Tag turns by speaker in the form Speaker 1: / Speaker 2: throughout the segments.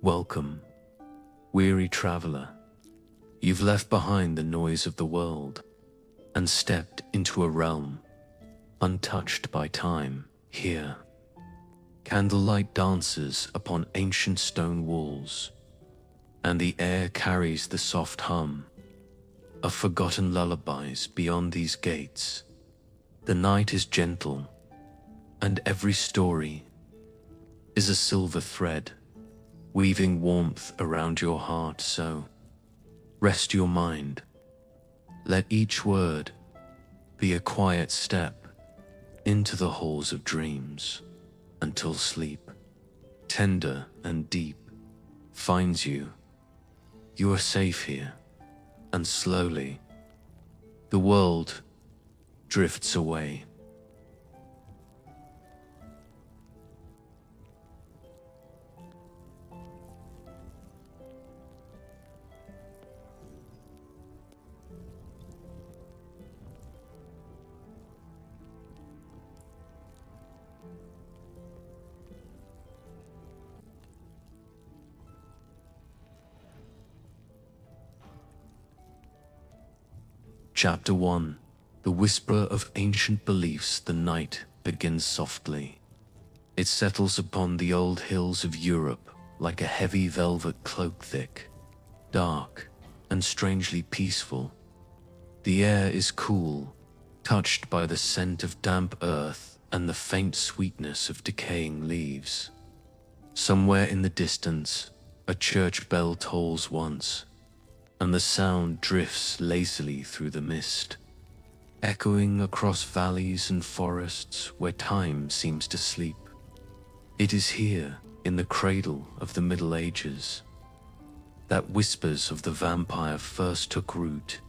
Speaker 1: Welcome, weary traveler. You've left behind the noise of the world and stepped into a realm untouched by time. Here, candlelight dances upon ancient stone walls, and the air carries the soft hum of forgotten lullabies beyond these gates. The night is gentle, and every story is a silver thread, weaving warmth around your heart. So, rest your mind. Let each word be a quiet step into the halls of dreams, until sleep, tender and deep, finds you. You are safe here, and slowly, the world drifts away. Chapter 1. The whisper of ancient beliefs. The night begins softly. It settles upon the old hills of Europe like a heavy velvet cloak, thick, dark, and strangely peaceful. The air is cool, touched by the scent of damp earth and the faint sweetness of decaying leaves. Somewhere in the distance, a church bell tolls once, and the sound drifts lazily through the mist, echoing across valleys and forests where time seems to sleep. It is here, in the cradle of the Middle Ages, that whispers of the vampire first took root,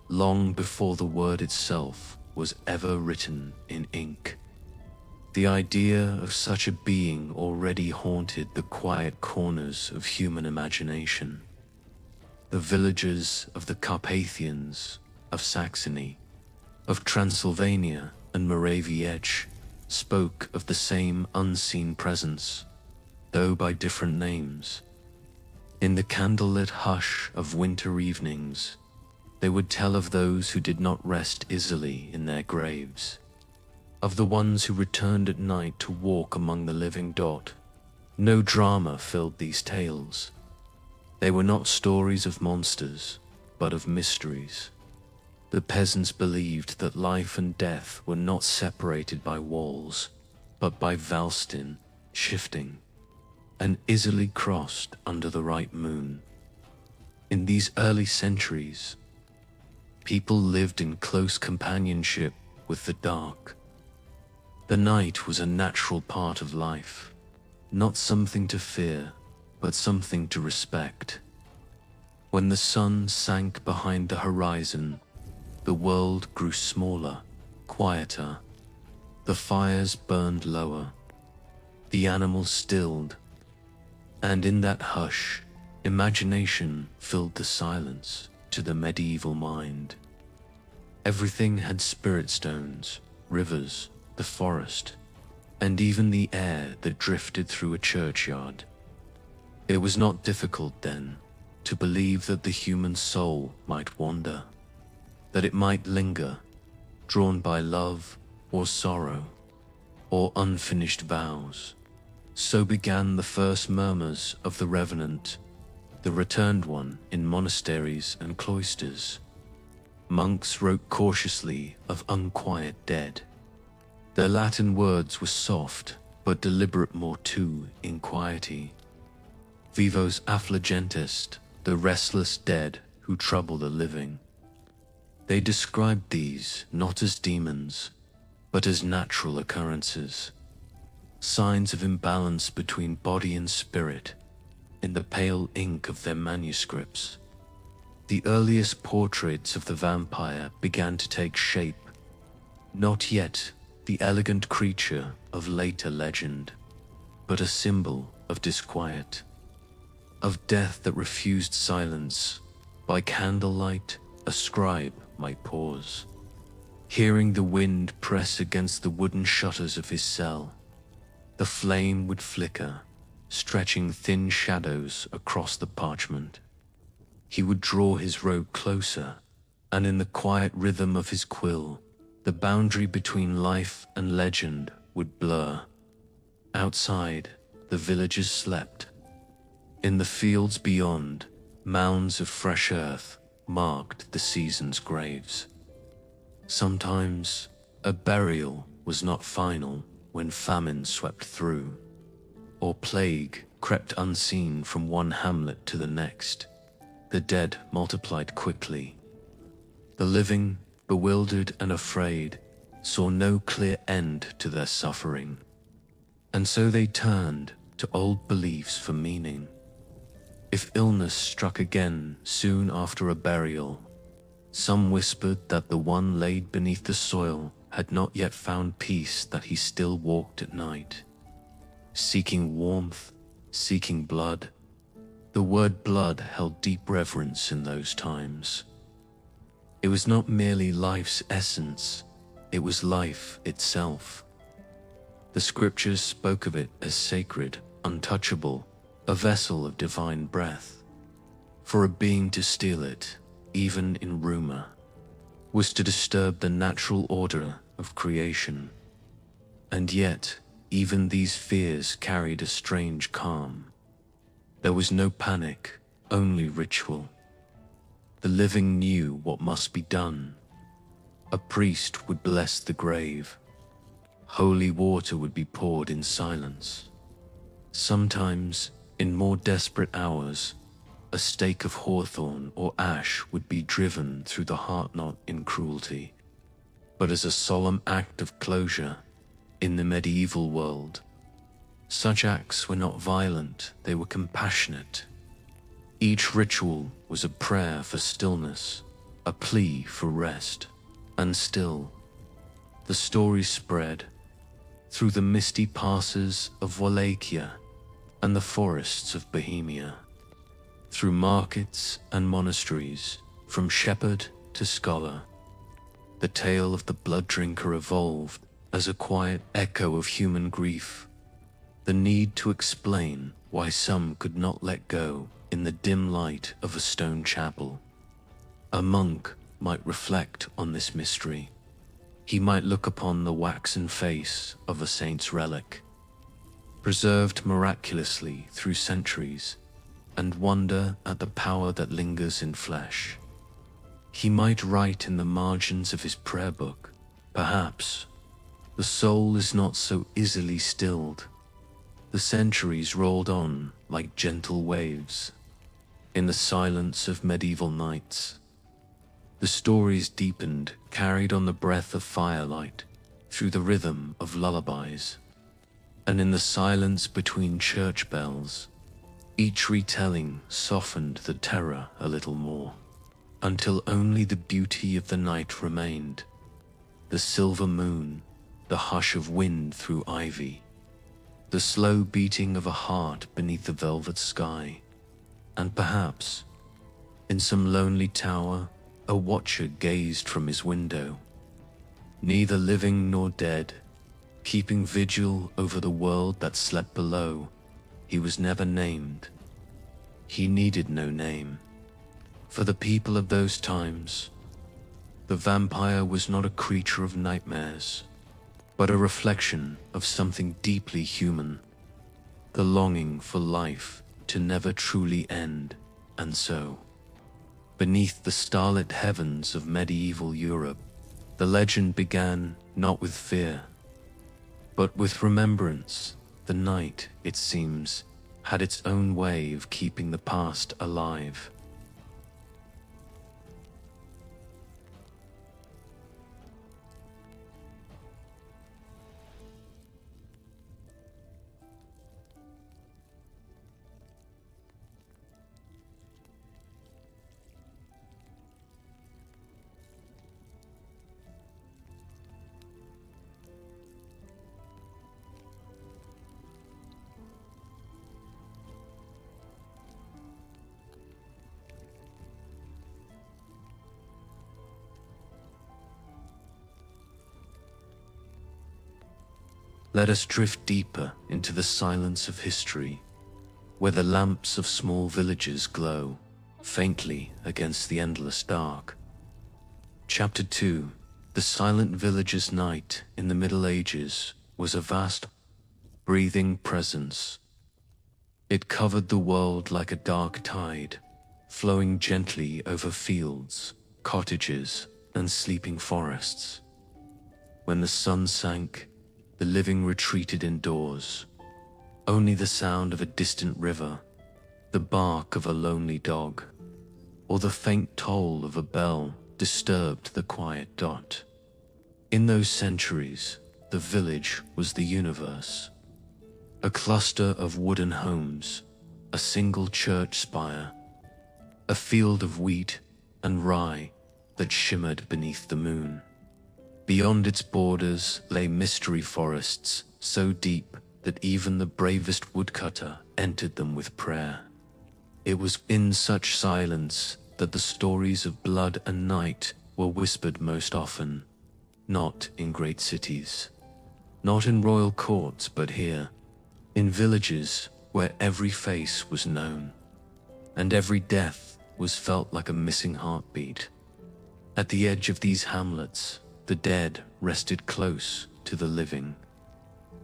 Speaker 1: long before the word itself was ever written in ink. The idea of such a being already haunted the quiet corners of human imagination. The villagers of the Carpathians, of Saxony, of Transylvania and Moravia spoke of the same unseen presence, though by different names. In the candlelit hush of winter evenings, they would tell of those who did not rest easily in their graves, of the ones who returned at night to walk among the living. No drama filled these tales. They were not stories of monsters, but of mysteries. The peasants believed that life and death were not separated by walls, but by Valstin, shifting, and easily crossed under the right moon. In these early centuries, people lived in close companionship with the dark. The night was a natural part of life, not something to fear, but something to respect. When the sun sank behind the horizon, the world grew smaller, quieter. The fires burned lower, the animals stilled, and in that hush, imagination filled the silence to the medieval mind. Everything had spirit stones, rivers, the forest, and even the air that drifted through a churchyard. It was not difficult then to believe that the human soul might wander, that it might linger, drawn by love or sorrow, or unfinished vows. So began the first murmurs of the revenant, the returned one, in monasteries and cloisters. Monks wrote cautiously of unquiet dead. Their Latin words were soft, but deliberate more to inquiety. Vivos affligentes, the restless dead who trouble the living. They described these not as demons, but as natural occurrences, signs of imbalance between body and spirit, in the pale ink of their manuscripts. The earliest portraits of the vampire began to take shape, not yet the elegant creature of later legend, but a symbol of disquiet, of death that refused silence. By candlelight, a scribe might pause, hearing the wind press against the wooden shutters of his cell. The flame would flicker, stretching thin shadows across the parchment. He would draw his robe closer, and in the quiet rhythm of his quill, the boundary between life and legend would blur. Outside, the villagers slept. In the fields beyond, mounds of fresh earth marked the season's graves. Sometimes, a burial was not final when famine swept through, or plague crept unseen from one hamlet to the next. The dead multiplied quickly. The living, bewildered and afraid, saw no clear end to their suffering, and so they turned to old beliefs for meaning. If illness struck again soon after a burial, some whispered that the one laid beneath the soil had not yet found peace, that he still walked at night, seeking warmth, seeking blood. The word blood held deep reverence in those times. It was not merely life's essence, it was life itself. The scriptures spoke of it as sacred, untouchable, a vessel of divine breath. For a being to steal it, even in rumor, was to disturb the natural order of creation. And yet, even these fears carried a strange calm. There was no panic, only ritual. The living knew what must be done. A priest would bless the grave. Holy water would be poured in silence. Sometimes, in more desperate hours, a stake of hawthorn or ash would be driven through the heart knot in cruelty. But as a solemn act of closure, in the medieval world, such acts were not violent, they were compassionate. Each ritual was a prayer for stillness, a plea for rest, and still, the story spread through the misty passes of Wallachia and the forests of Bohemia, through markets and monasteries, from shepherd to scholar. The tale of the blood drinker evolved as a quiet echo of human grief, the need to explain why some could not let go in the dim light of a stone chapel. A monk might reflect on this mystery. He might look upon the waxen face of a saint's relic, preserved miraculously through centuries, and wonder at the power that lingers in flesh. He might write in the margins of his prayer book, perhaps, "The soul is not so easily stilled." The centuries rolled on like gentle waves. In the silence of medieval nights, the stories deepened, carried on the breath of firelight, through the rhythm of lullabies. And in the silence between church bells, each retelling softened the terror a little more, until only the beauty of the night remained, the silver moon, the hush of wind through ivy, the slow beating of a heart beneath the velvet sky, and perhaps, in some lonely tower, a watcher gazed from his window, neither living nor dead, keeping vigil over the world that slept below. He was never named. He needed no name. For the people of those times, the vampire was not a creature of nightmares, but a reflection of something deeply human, the longing for life to never truly end. And so, beneath the starlit heavens of medieval Europe, the legend began not with fear, but with remembrance. The night, it seems, had its own way of keeping the past alive. Let us drift deeper into the silence of history, where the lamps of small villages glow faintly against the endless dark. Chapter 2. The silent village's night in the Middle Ages was a vast, breathing presence. It covered the world like a dark tide, flowing gently over fields, cottages, and sleeping forests. When the sun sank, the living retreated indoors. Only the sound of a distant river, the bark of a lonely dog, or the faint toll of a bell disturbed the quiet dot. In those centuries, the village was the universe. A cluster of wooden homes, a single church spire, a field of wheat and rye that shimmered beneath the moon. Beyond its borders lay mystery forests so deep that even the bravest woodcutter entered them with prayer. It was in such silence that the stories of blood and night were whispered most often, not in great cities, not in royal courts, but here, in villages where every face was known, and every death was felt like a missing heartbeat. At the edge of these hamlets, the dead rested close to the living.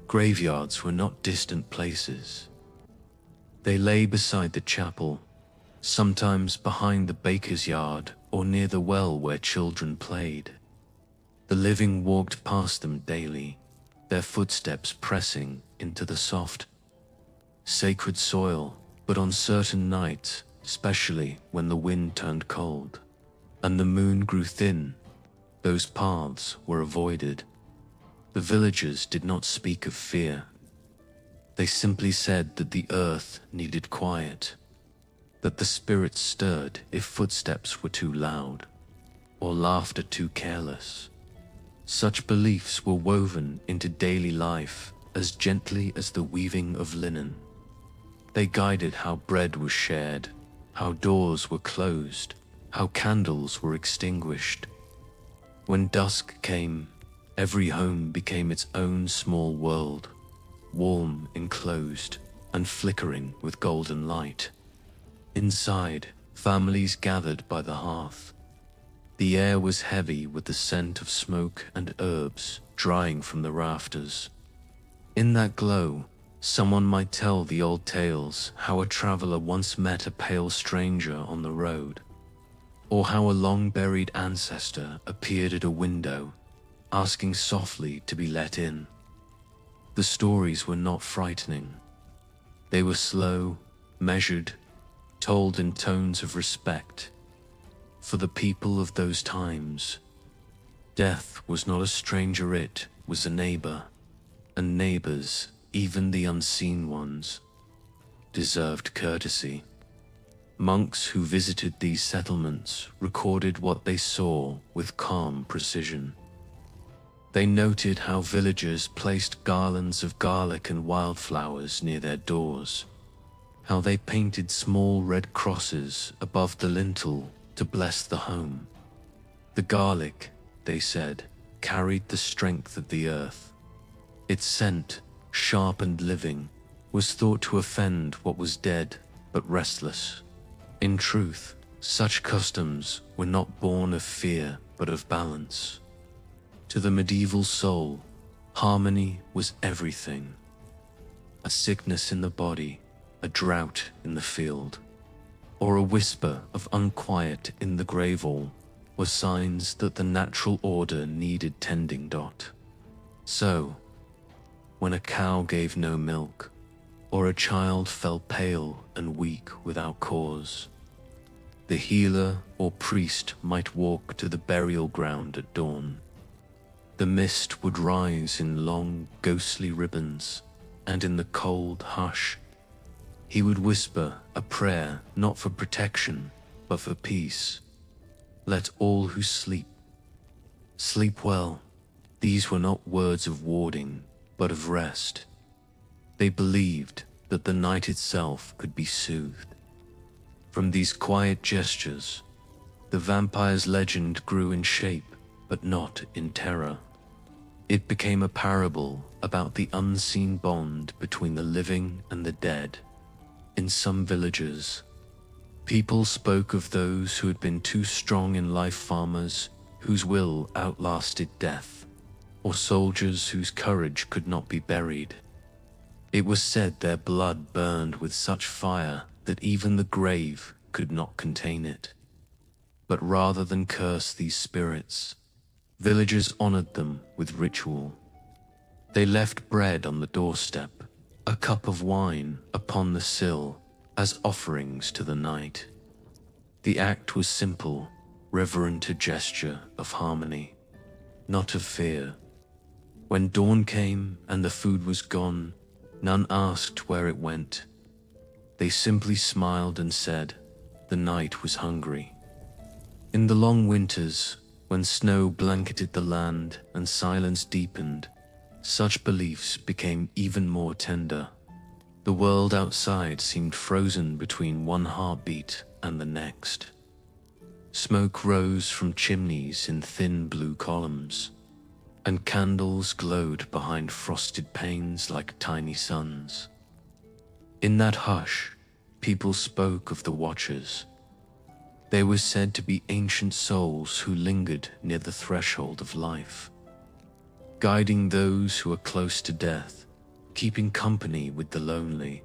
Speaker 1: Graveyards were not distant places. They lay beside the chapel, sometimes behind the baker's yard or near the well where children played. The living walked past them daily, their footsteps pressing into the soft, sacred soil, but on certain nights, especially when the wind turned cold and the moon grew thin, those paths were avoided. The villagers did not speak of fear. They simply said that the earth needed quiet, that the spirits stirred if footsteps were too loud, or laughter too careless. Such beliefs were woven into daily life as gently as the weaving of linen. They guided how bread was shared, how doors were closed, how candles were extinguished. When dusk came, every home became its own small world, warm, enclosed, and flickering with golden light. Inside, families gathered by the hearth. The air was heavy with the scent of smoke and herbs drying from the rafters. In that glow, someone might tell the old tales how a traveler once met a pale stranger on the road, or how a long-buried ancestor appeared at a window, asking softly to be let in. The stories were not frightening. They were slow, measured, told in tones of respect. For the people of those times, death was not a stranger, it was a neighbor, and neighbors, even the unseen ones, deserved courtesy. Monks who visited these settlements recorded what they saw with calm precision. They noted how villagers placed garlands of garlic and wildflowers near their doors, how they painted small red crosses above the lintel to bless the home. The garlic, they said, carried the strength of the earth. Its scent, sharp and living, was thought to offend what was dead but restless. In truth, such customs were not born of fear but of balance. To the medieval soul, harmony was everything. A sickness in the body, a drought in the field, or a whisper of unquiet in the gravel were signs that the natural order needed tending. So, when a cow gave no milk, or a child fell pale and weak without cause, the healer or priest might walk to the burial ground at dawn. The mist would rise in long, ghostly ribbons, and in the cold hush, he would whisper a prayer not for protection, but for peace. Let all who sleep, sleep well. These were not words of warding, but of rest. They believed that the night itself could be soothed. From these quiet gestures, the vampire's legend grew in shape, but not in terror. It became a parable about the unseen bond between the living and the dead. in some villages. People spoke of those who had been too strong in life, farmers whose will outlasted death, or soldiers whose courage could not be buried. It was said their blood burned with such fire that even the grave could not contain it. But rather than curse these spirits, villagers honored them with ritual. They left bread on the doorstep, a cup of wine upon the sill, as offerings to the night. The act was simple, reverent, a gesture of harmony, not of fear. When dawn came and the food was gone, none asked where it went. They simply smiled and said, the night was hungry. In the long winters, when snow blanketed the land and silence deepened, such beliefs became even more tender. The world outside seemed frozen between one heartbeat and the next. Smoke rose from chimneys in thin blue columns, and candles glowed behind frosted panes like tiny suns. In that hush, people spoke of the Watchers. They were said to be ancient souls who lingered near the threshold of life, guiding those who are close to death, keeping company with the lonely,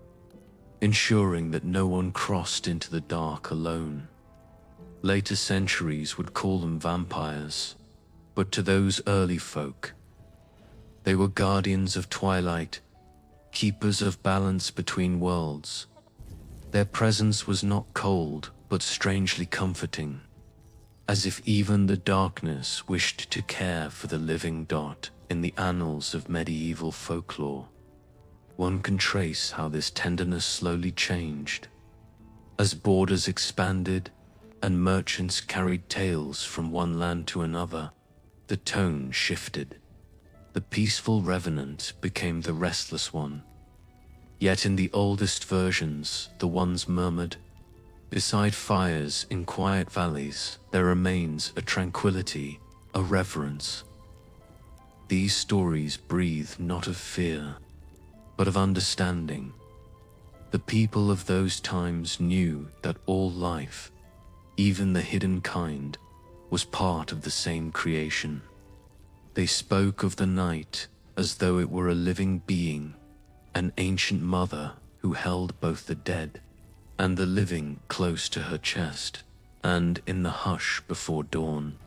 Speaker 1: ensuring that no one crossed into the dark alone. Later centuries would call them vampires, but to those early folk, they were guardians of twilight, keepers of balance between worlds. Their presence was not cold, but strangely comforting, as if even the darkness wished to care for the living dot in the annals of medieval folklore. One can trace how this tenderness slowly changed. As borders expanded and merchants carried tales from one land to another, the tone shifted. The peaceful revenant became the restless one. Yet in the oldest versions, the ones murmured, beside fires in quiet valleys, there remains a tranquility, a reverence. These stories breathe not of fear, but of understanding. The people of those times knew that all life, even the hidden kind, was part of the same creation. They spoke of the night as though it were a living being, an ancient mother who held both the dead and the living close to her chest, and in the hush before dawn,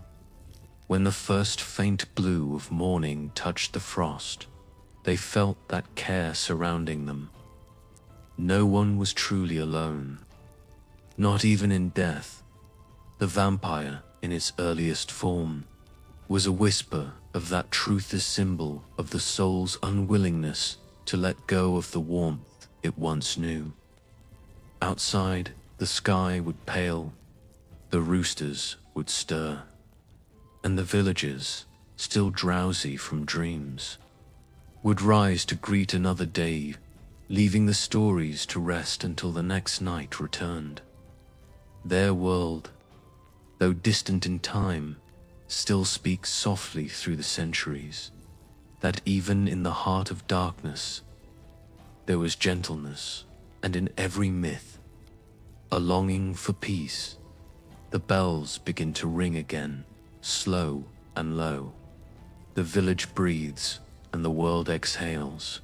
Speaker 1: when the first faint blue of morning touched the frost, they felt that care surrounding them. No one was truly alone, not even in death. The vampire, in its earliest form, was a whisper of that truth, a symbol of the soul's unwillingness to let go of the warmth it once knew. Outside, the sky would pale, the roosters would stir, and the villagers, still drowsy from dreams, would rise to greet another day, leaving the stories to rest until the next night returned. Their world, though distant in time, still speaks softly through the centuries, that even in the heart of darkness, there was gentleness, and in every myth, a longing for peace. The bells begin to ring again, slow and low. The village breathes, and the world exhales.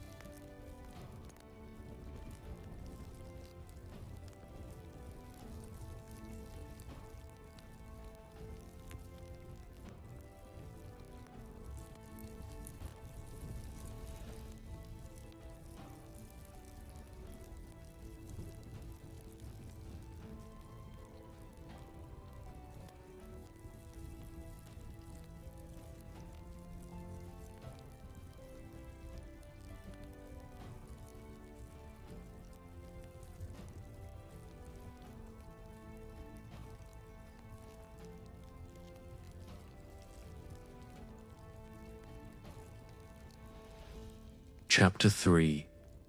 Speaker 1: Chapter 3.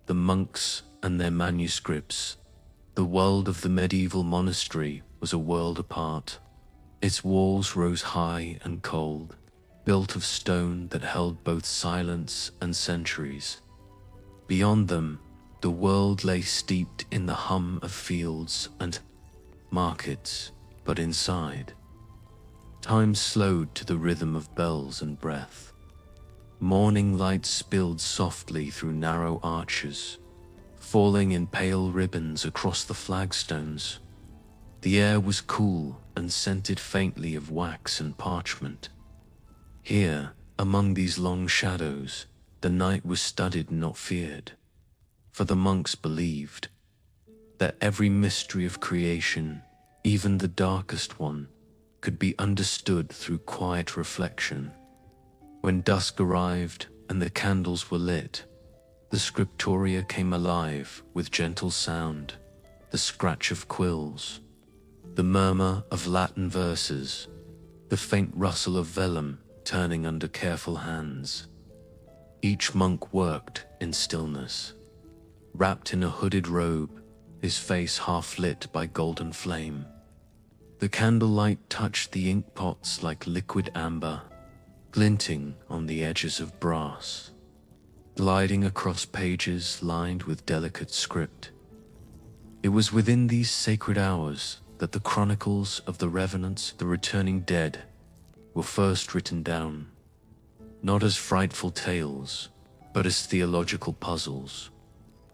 Speaker 1: The Monks and Their Manuscripts. The world of the medieval monastery was a world apart. Its walls rose high and cold, built of stone that held both silence and centuries. Beyond them, The world lay steeped in the hum of fields and markets, but inside, time slowed to the rhythm of bells and breath. Morning light spilled softly through narrow arches, falling in pale ribbons across the flagstones. The air was cool and scented faintly of wax and parchment. Here, among these long shadows, the night was studied, not feared, for the monks believed that every mystery of creation, even the darkest one, could be understood through quiet reflection. When dusk arrived and the candles were lit, the scriptoria came alive with gentle sound, the scratch of quills, the murmur of Latin verses, the faint rustle of vellum turning under careful hands. Each monk worked in stillness, wrapped in a hooded robe, his face half lit by golden flame. The candlelight touched the ink pots like liquid amber, glinting on the edges of brass, gliding across pages lined with delicate script. It was within these sacred hours that the chronicles of the revenants, the returning dead, were first written down, not as frightful tales, but as theological puzzles,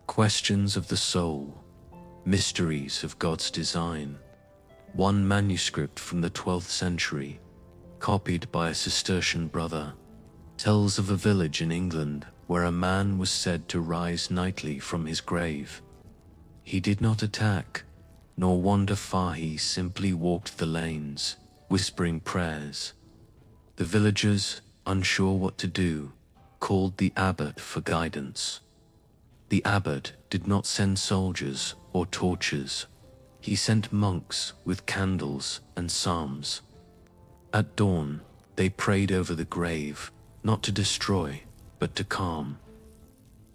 Speaker 1: questions of the soul, mysteries of God's design. One manuscript from the 12th century, copied by a Cistercian brother, tells of a village in England where a man was said to rise nightly from his grave. He did not attack, nor wander far, he simply walked the lanes, whispering prayers. The villagers, unsure what to do, called the abbot for guidance. The abbot did not send soldiers or torches. He sent monks with candles and psalms. At dawn, they prayed over the grave, not to destroy, but to calm.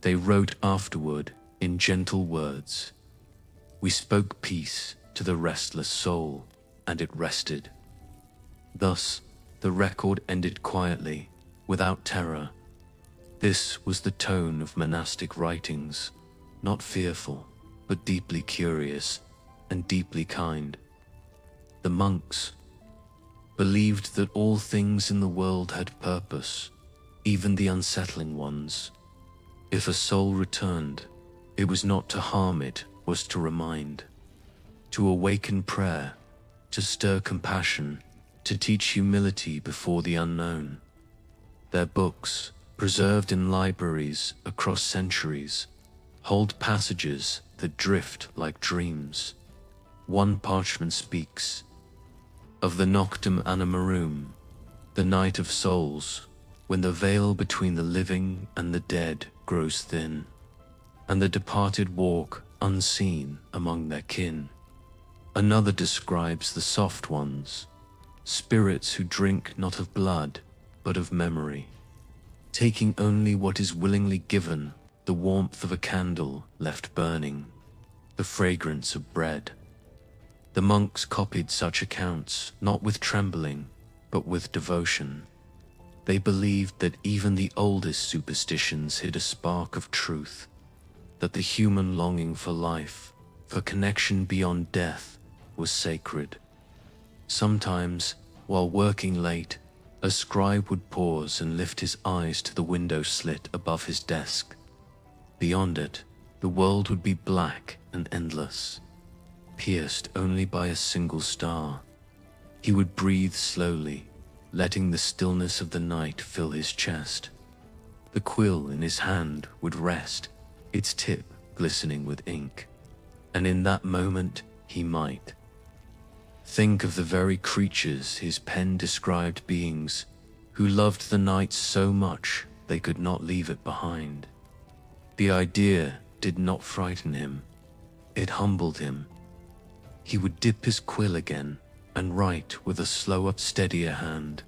Speaker 1: They wrote afterward in gentle words, "We spoke peace to the restless soul, and it rested." Thus, the record ended quietly, without terror. This was the tone of monastic writings, not fearful, but deeply curious and deeply kind. The monks believed that all things in the world had purpose, even the unsettling ones. If a soul returned, it was not to harm, it was to remind, to awaken prayer, to stir compassion, to teach humility before the unknown. Their books, preserved in libraries across centuries, hold passages that drift like dreams. One parchment speaks of the noctem animarum, the night of souls, when the veil between the living and the dead grows thin, and the departed walk unseen among their kin. Another describes the soft ones, spirits who drink not of blood, but of memory, taking only what is willingly given, the warmth of a candle left burning, the fragrance of bread. The monks copied such accounts, not with trembling, but with devotion. They believed that even the oldest superstitions hid a spark of truth, that the human longing for life, for connection beyond death, was sacred. Sometimes, while working late, a scribe would pause and lift his eyes to the window slit above his desk. Beyond it, the world would be black and endless, pierced only by a single star. He would breathe slowly, letting the stillness of the night fill his chest. The quill in his hand would rest, its tip glistening with ink, and in that moment he might think of the very creatures his pen described, beings who loved the night so much they could not leave it behind. The idea did not frighten him, it humbled him. He would dip his quill again and write with a slower, steadier hand.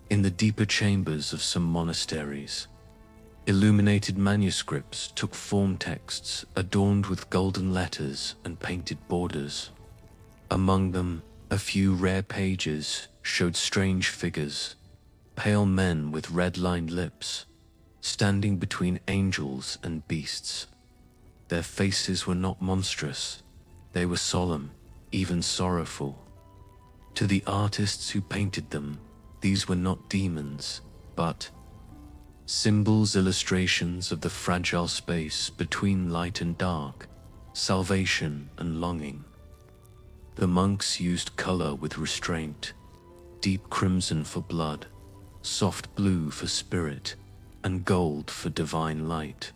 Speaker 1: In the deeper chambers of some monasteries, illuminated manuscripts took form, texts adorned with golden letters and painted borders. Among them, a few rare pages showed strange figures, pale men with red-lined lips, standing between angels and beasts. Their faces were not monstrous, they were solemn, even sorrowful. To the artists who painted them, these were not demons, but symbols, illustrations of the fragile space between light and dark, salvation and longing. The monks used color with restraint, deep crimson for blood, soft blue for spirit, and gold for divine light.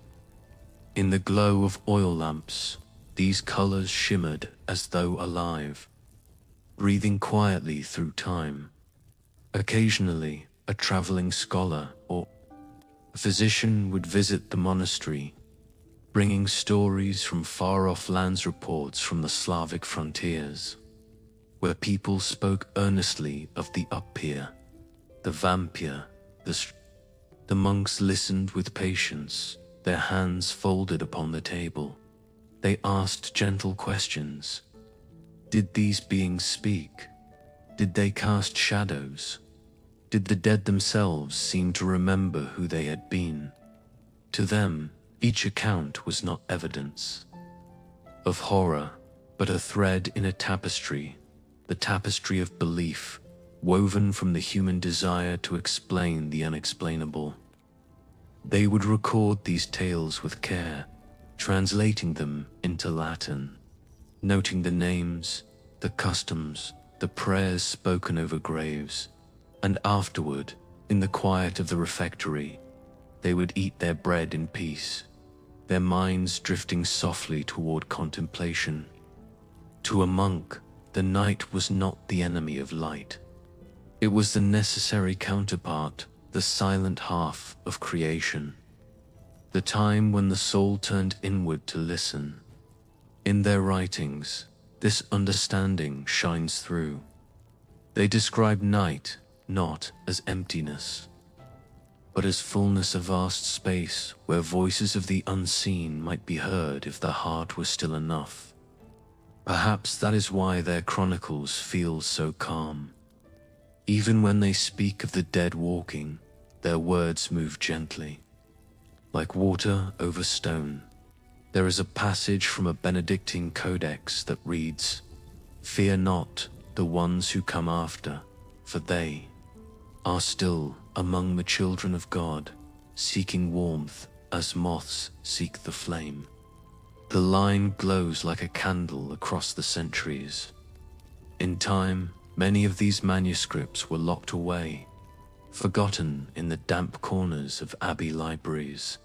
Speaker 1: In the glow of oil lamps, these colors shimmered as though alive, breathing quietly through time. Occasionally, a traveling scholar or a physician would visit the monastery, bringing stories from far-off lands, reports from the Slavic frontiers, where people spoke earnestly of the Uppier, the vampire, the monks listened with patience, their hands folded upon the table. They asked gentle questions. Did these beings speak? Did they cast shadows? Did the dead themselves seem to remember who they had been? To them, each account was not evidence of horror, but a thread in a tapestry, the tapestry of belief, woven from the human desire to explain the unexplainable. They would record these tales with care, translating them into Latin, noting the names, the customs, the prayers spoken over graves, and afterward, in the quiet of the refectory, they would eat their bread in peace, their minds drifting softly toward contemplation. To a monk, the night was not the enemy of light. It was the necessary counterpart, the silent half of creation, the time when the soul turned inward to listen. In their writings, this understanding shines through. They describe night not as emptiness, but as fullness of vast space where voices of the unseen might be heard if the heart were still enough. Perhaps that is why their chronicles feel so calm. Even when they speak of the dead walking, their words move gently, like water over stone. There is a passage from a Benedictine codex that reads, "Fear not the ones who come after, for they are still among the children of God, seeking warmth as moths seek the flame." The line glows like a candle across the centuries. In time, many of these manuscripts were locked away, forgotten in the damp corners of Abbey libraries,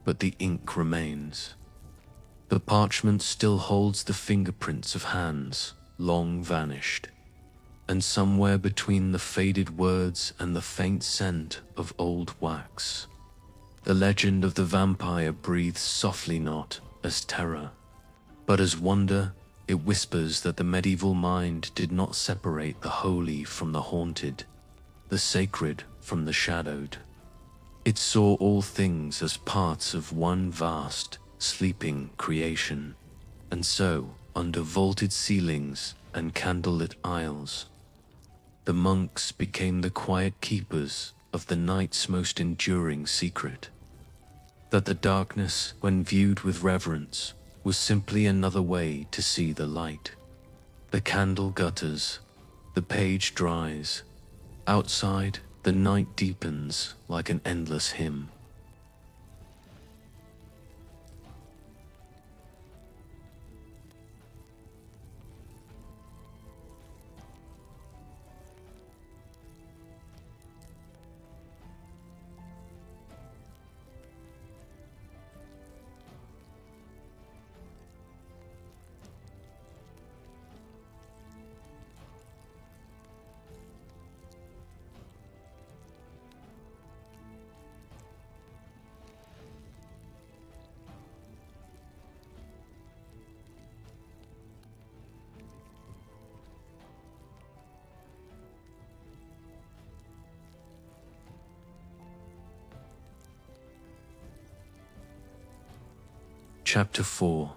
Speaker 1: but the ink remains. The parchment still holds the fingerprints of hands long vanished, and somewhere between the faded words and the faint scent of old wax, the legend of the vampire breathes softly, not as terror, but as wonder. It whispers that the medieval mind did not separate the holy from the haunted, the sacred from the shadowed. It saw all things as parts of one vast, sleeping creation, and so, under vaulted ceilings and candlelit aisles, the monks became the quiet keepers of the night's most enduring secret, that the darkness, when viewed with reverence, was simply another way to see the light. The candle gutters, the page dries. Outside, the night deepens like an endless hymn. Chapter 4.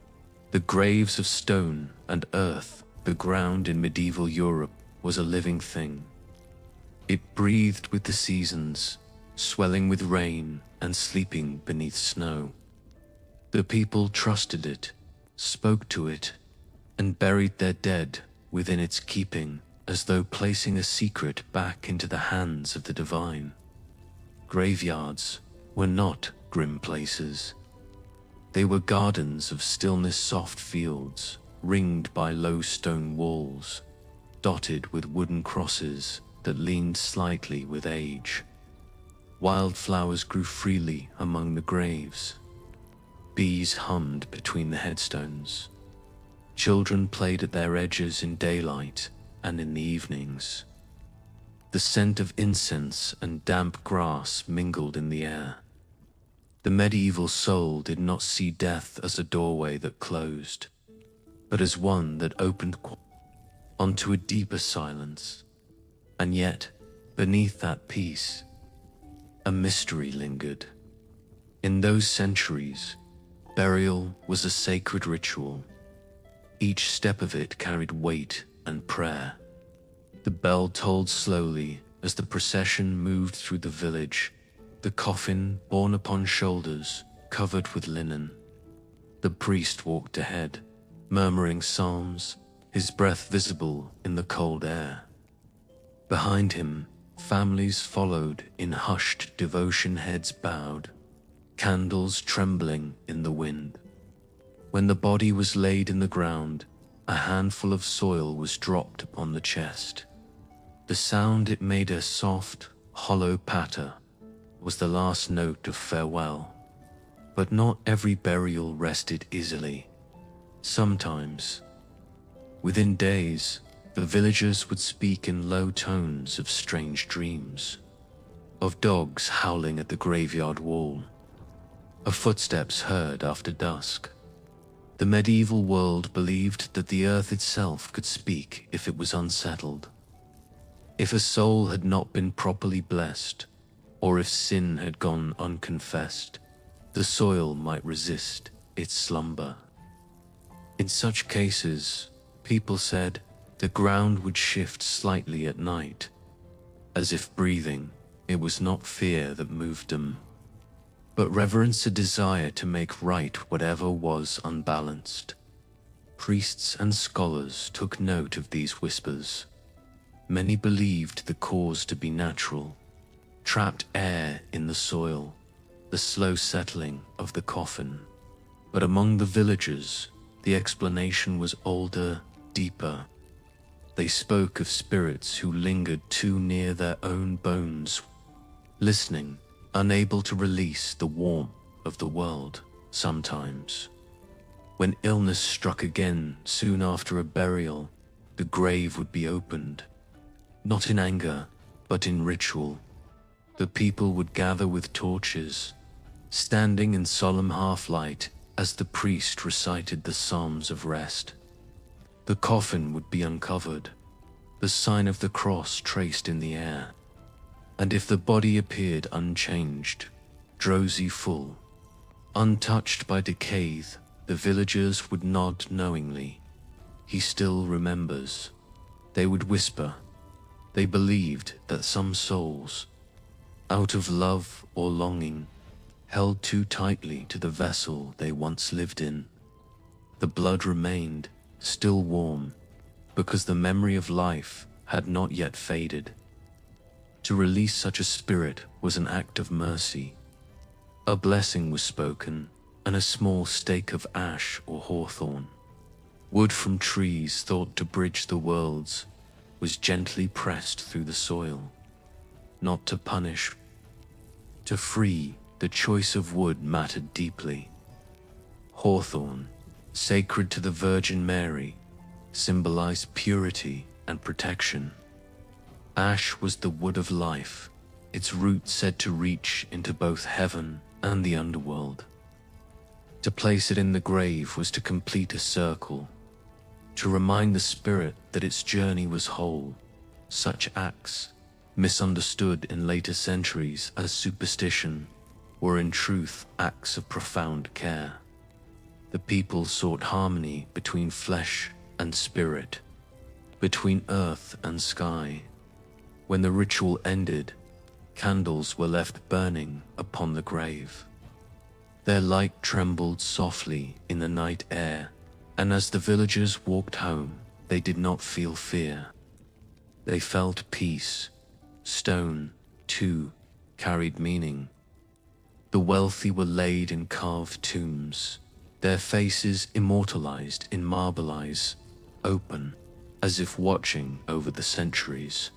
Speaker 1: The graves of stone and earth. The ground in medieval Europe was a living thing. It breathed with the seasons, swelling with rain and sleeping beneath snow. The people trusted it, spoke to it, and buried their dead within its keeping, as though placing a secret back into the hands of the divine. Graveyards were not grim places. They were gardens of stillness, soft fields, ringed by low stone walls, dotted with wooden crosses that leaned slightly with age. Wildflowers grew freely among the graves. Bees hummed between the headstones. Children played at their edges in daylight and in the evenings. The scent of incense and damp grass mingled in the air. The medieval soul did not see death as a doorway that closed, but as one that opened onto a deeper silence. And yet, beneath that peace, a mystery lingered. In those centuries, burial was a sacred ritual. Each step of it carried weight and prayer. The bell tolled slowly as the procession moved through the village, the coffin borne upon shoulders covered with linen. The priest walked ahead, murmuring psalms, his breath visible in the cold air. Behind him, families followed in hushed devotion, heads bowed, candles trembling in the wind. When the body was laid in the ground, a handful of soil was dropped upon the chest. The sound it made, a soft, hollow patter, was the last note of farewell. But not every burial rested easily. Sometimes, within days, the villagers would speak in low tones of strange dreams, of dogs howling at the graveyard wall, of footsteps heard after dusk. The medieval world believed that the earth itself could speak if it was unsettled. If a soul had not been properly blessed, or if sin had gone unconfessed, the soil might resist its slumber. In such cases, people said, the ground would shift slightly at night. As if breathing, it was not fear that moved them, but reverence, a desire to make right whatever was unbalanced. Priests and scholars took note of these whispers. Many believed the cause to be natural, trapped air in the soil, the slow settling of the coffin. But among the villagers, the explanation was older, deeper. They spoke of spirits who lingered too near their own bones, listening, unable to release the warmth of the world. Sometimes, when illness struck again soon after a burial, the grave would be opened, not in anger, but in ritual. The people would gather with torches, standing in solemn half-light as the priest recited the psalms of rest. The coffin would be uncovered, the sign of the cross traced in the air. And if the body appeared unchanged, drowsy full, untouched by decay, the villagers would nod knowingly. He still remembers. They would whisper. They believed that some souls, out of love or longing, held too tightly to the vessel they once lived in. The blood remained still warm, because the memory of life had not yet faded. To release such a spirit was an act of mercy. A blessing was spoken, and a small stake of ash or hawthorn, wood from trees thought to bridge the worlds, was gently pressed through the soil, not to punish, to free. The choice of wood mattered deeply. Hawthorn, sacred to the Virgin Mary, symbolized purity and protection. Ash was the wood of life, its root said to reach into both heaven and the underworld. To place it in the grave was to complete a circle, to remind the spirit that its journey was whole. Such acts, misunderstood in later centuries as superstition, were in truth acts of profound care. The people sought harmony between flesh and spirit, between earth and sky. When the ritual ended, candles were left burning upon the grave. Their light trembled softly in the night air, and as the villagers walked home, they did not feel fear. They felt peace. Stone, too, carried meaning. The wealthy were laid in carved tombs, their faces immortalized in marble eyes, open, as if watching over the centuries.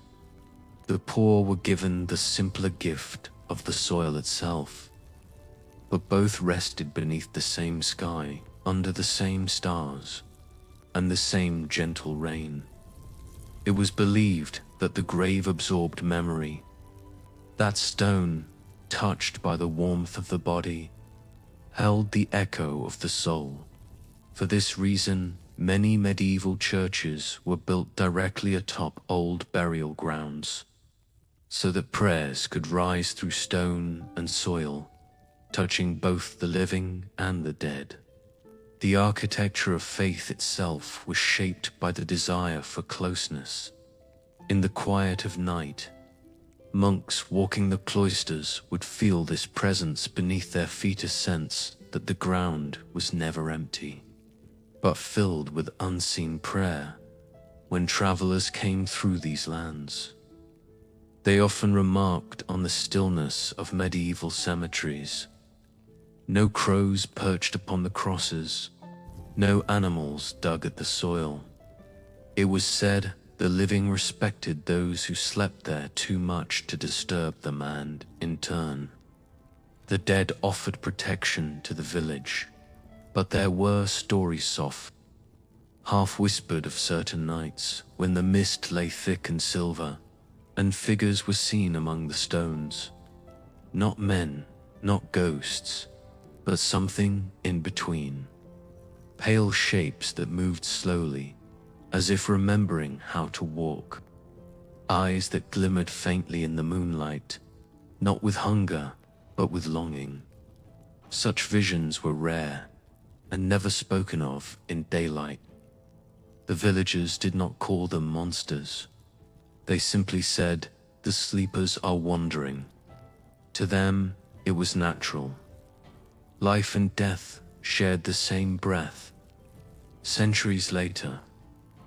Speaker 1: The poor were given the simpler gift of the soil itself, but both rested beneath the same sky, under the same stars, and the same gentle rain. It was believed that the grave absorbed memory. That stone, touched by the warmth of the body, held the echo of the soul. For this reason, many medieval churches were built directly atop old burial grounds, so that prayers could rise through stone and soil, touching both the living and the dead. The architecture of faith itself was shaped by the desire for closeness. In the quiet of night, monks walking the cloisters would feel this presence beneath their feet, a sense that the ground was never empty, but filled with unseen prayer. When travelers came through these lands, they often remarked on the stillness of medieval cemeteries. No crows perched upon the crosses, no animals dug at the soil. It was said the living respected those who slept there too much to disturb them, and, in turn, the dead offered protection to the village. But there were stories soft, half-whispered, of certain nights when the mist lay thick and silver, and figures were seen among the stones. Not men, not ghosts, but something in between. Pale shapes that moved slowly, as if remembering how to walk. Eyes that glimmered faintly in the moonlight, not with hunger, but with longing. Such visions were rare, and never spoken of in daylight. The villagers did not call them monsters. They simply said, "The sleepers are wandering." To them, it was natural. Life and death shared the same breath. Centuries later,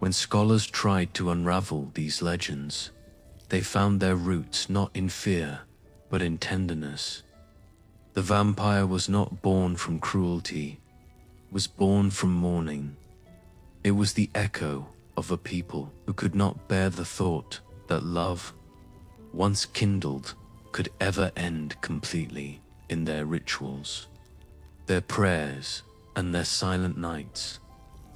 Speaker 1: when scholars tried to unravel these legends, they found their roots not in fear, but in tenderness. The vampire was not born from cruelty, was born from mourning. It was the echo of a people who could not bear the thought that love, once kindled, could ever end completely. In their rituals, their prayers, and their silent nights,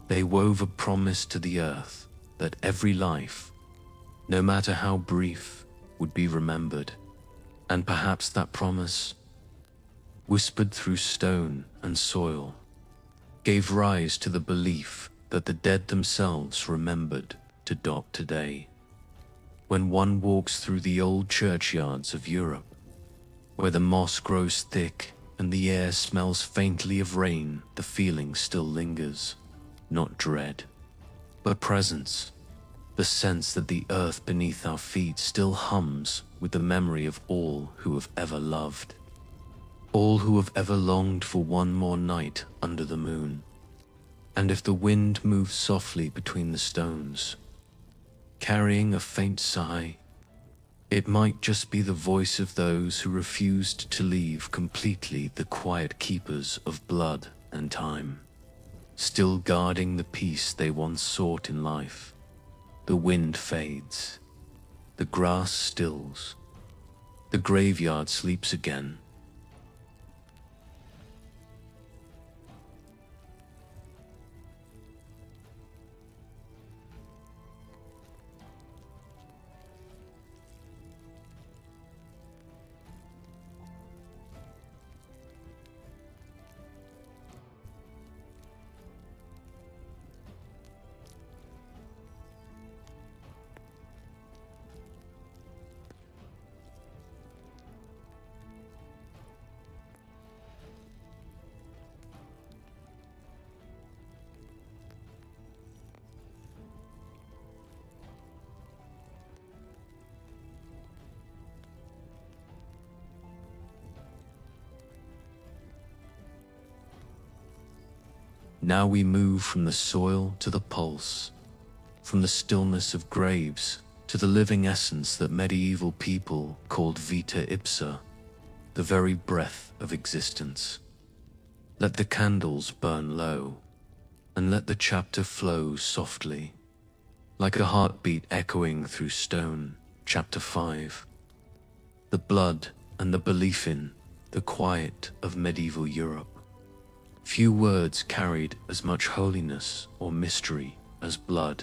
Speaker 1: they wove a promise to the earth that every life, no matter how brief, would be remembered. And perhaps that promise, whispered through stone and soil, gave rise to the belief that the dead themselves remembered to dot today. When one walks through the old churchyards of Europe, where the moss grows thick and the air smells faintly of rain, the feeling still lingers. Not dread, but presence. The sense that the earth beneath our feet still hums with the memory of all who have ever loved. All who have ever longed for one more night under the moon. And if the wind moves softly between the stones, carrying a faint sigh, it might just be the voice of those who refused to leave completely, the quiet keepers of blood and time, still guarding the peace they once sought in life. The wind fades, the grass stills, the graveyard sleeps again. Now we move from the soil to the pulse, from the stillness of graves to the living essence that medieval people called vita ipsa, the very breath of existence. Let the candles burn low, and let the chapter flow softly, like a heartbeat echoing through stone. Chapter 5. The blood and the belief in the quiet of medieval Europe. Few words carried as much holiness or mystery as blood.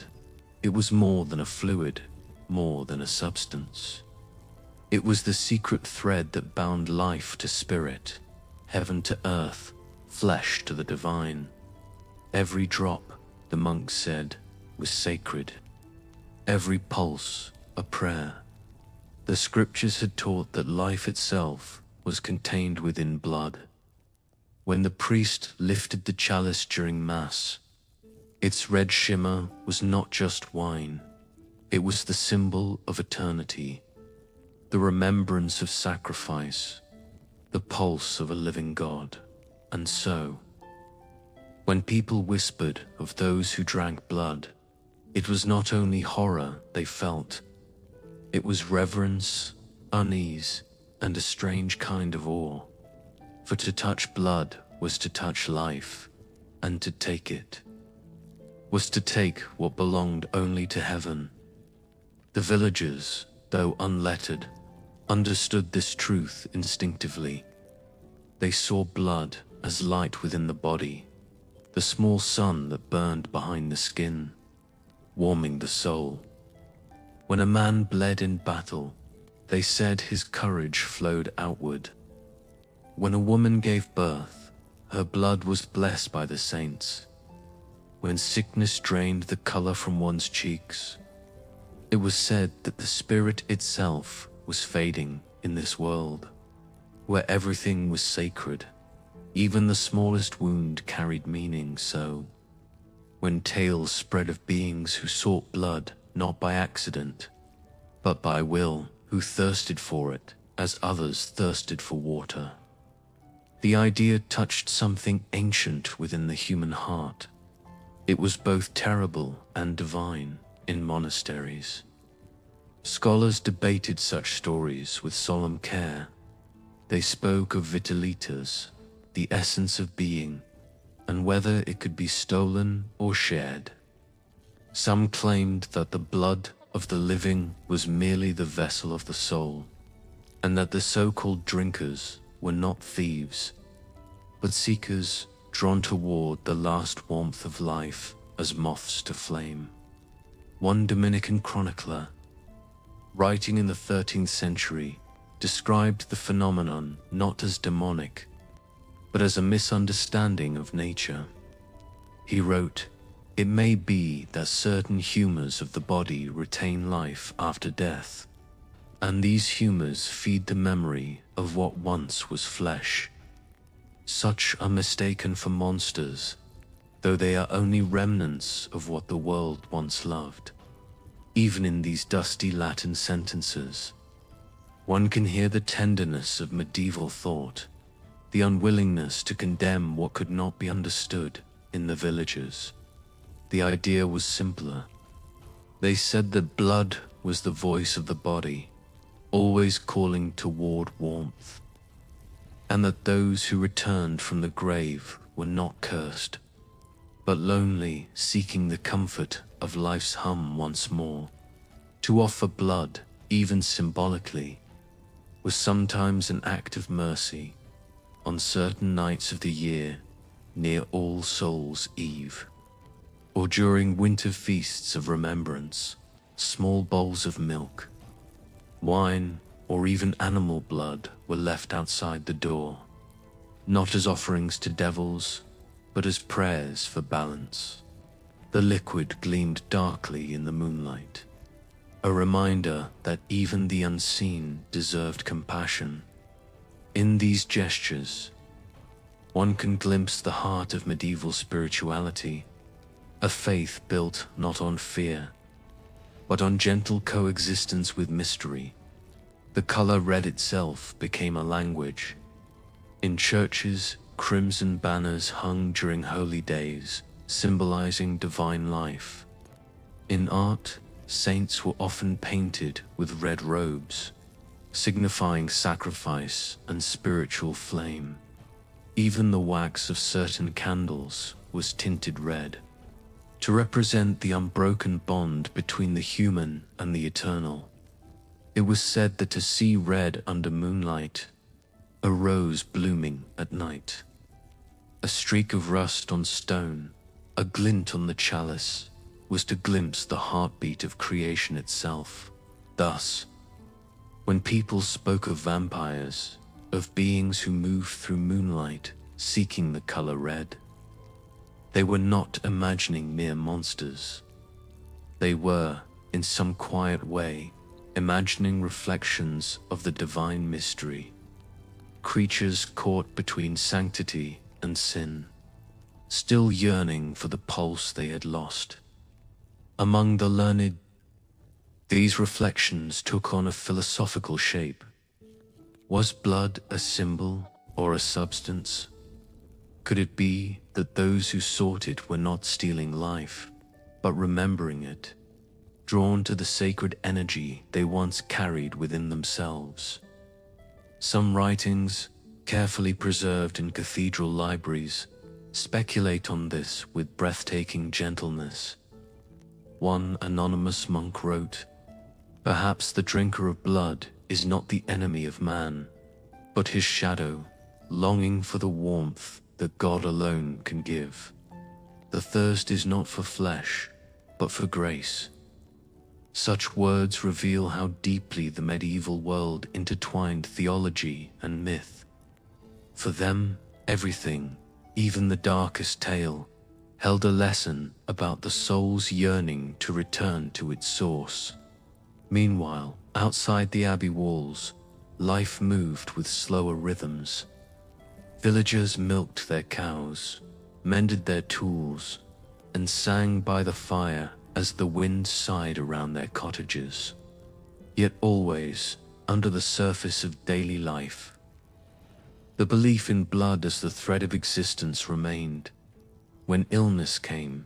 Speaker 1: It was more than a fluid, more than a substance. It was the secret thread that bound life to spirit, heaven to earth, flesh to the divine. Every drop, the monks said, was sacred. Every pulse, a prayer. The scriptures had taught that life itself was contained within blood. When the priest lifted the chalice during Mass, its red shimmer was not just wine. It was the symbol of eternity, the remembrance of sacrifice, the pulse of a living God. And so, when people whispered of those who drank blood, it was not only horror they felt, it was reverence, unease, and a strange kind of awe. For to touch blood was to touch life, and to take it was to take what belonged only to heaven. The villagers, though unlettered, understood this truth instinctively. They saw blood as light within the body, the small sun that burned behind the skin, warming the soul. When a man bled in battle, they said his courage flowed outward. When a woman gave birth, her blood was blessed by the saints. When sickness drained the color from one's cheeks, it was said that the spirit itself was fading in this world, where everything was sacred. Even the smallest wound carried meaning. So, when tales spread of beings who sought blood not by accident, but by will, who thirsted for it as others thirsted for water, the idea touched something ancient within the human heart. It was both terrible and divine in monasteries. Scholars debated such stories with solemn care. They spoke of vitalitas, the essence of being, and whether it could be stolen or shared. Some claimed that the blood of the living was merely the vessel of the soul, and that the so-called drinkers were not thieves, but seekers drawn toward the last warmth of life as moths to flame. One Dominican chronicler, writing in the 13th century, described the phenomenon not as demonic, but as a misunderstanding of nature. He wrote, "It may be that certain humors of the body retain life after death, and these humors feed the memory of what once was flesh. Such are mistaken for monsters, though they are only remnants of what the world once loved." Even in these dusty Latin sentences, one can hear the tenderness of medieval thought, the unwillingness to condemn what could not be understood in the villages. The idea was simpler. They said that blood was the voice of the body, always calling toward warmth, and that those who returned from the grave were not cursed, but lonely, seeking the comfort of life's hum once more. To offer blood, even symbolically, was sometimes an act of mercy on certain nights of the year near All Souls' Eve, or during winter feasts of remembrance. Small bowls of milk, wine, or even animal blood were left outside the door, not as offerings to devils, but as prayers for balance. The liquid gleamed darkly in the moonlight, a reminder that even the unseen deserved compassion. In these gestures, one can glimpse the heart of medieval spirituality, a faith built not on fear, but on gentle coexistence with mystery. The color red itself became a language. In churches, crimson banners hung during holy days, symbolizing divine life. In art, saints were often painted with red robes, signifying sacrifice and spiritual flame. Even the wax of certain candles was tinted red, to represent the unbroken bond between the human and the eternal. It was said that to see red under moonlight, a rose blooming at night, a streak of rust on stone, a glint on the chalice, was to glimpse the heartbeat of creation itself. Thus, when people spoke of vampires, of beings who moved through moonlight seeking the color red, they were not imagining mere monsters. They were, in some quiet way, imagining reflections of the divine mystery, creatures caught between sanctity and sin, still yearning for the pulse they had lost. Among the learned, these reflections took on a philosophical shape. Was blood a symbol or a substance? Could it be that those who sought it were not stealing life, but remembering it, drawn to the sacred energy they once carried within themselves? Some writings, carefully preserved in cathedral libraries, speculate on this with breathtaking gentleness. One anonymous monk wrote, "Perhaps the drinker of blood is not the enemy of man, but his shadow, longing for the warmth that God alone can give. The thirst is not for flesh, but for grace." Such words reveal how deeply the medieval world intertwined theology and myth. For them, everything, even the darkest tale, held a lesson about the soul's yearning to return to its source. Meanwhile, outside the Abbey walls, life moved with slower rhythms. Villagers milked their cows, mended their tools, and sang by the fire as the wind sighed around their cottages. Yet always, under the surface of daily life, the belief in blood as the thread of existence remained. When illness came,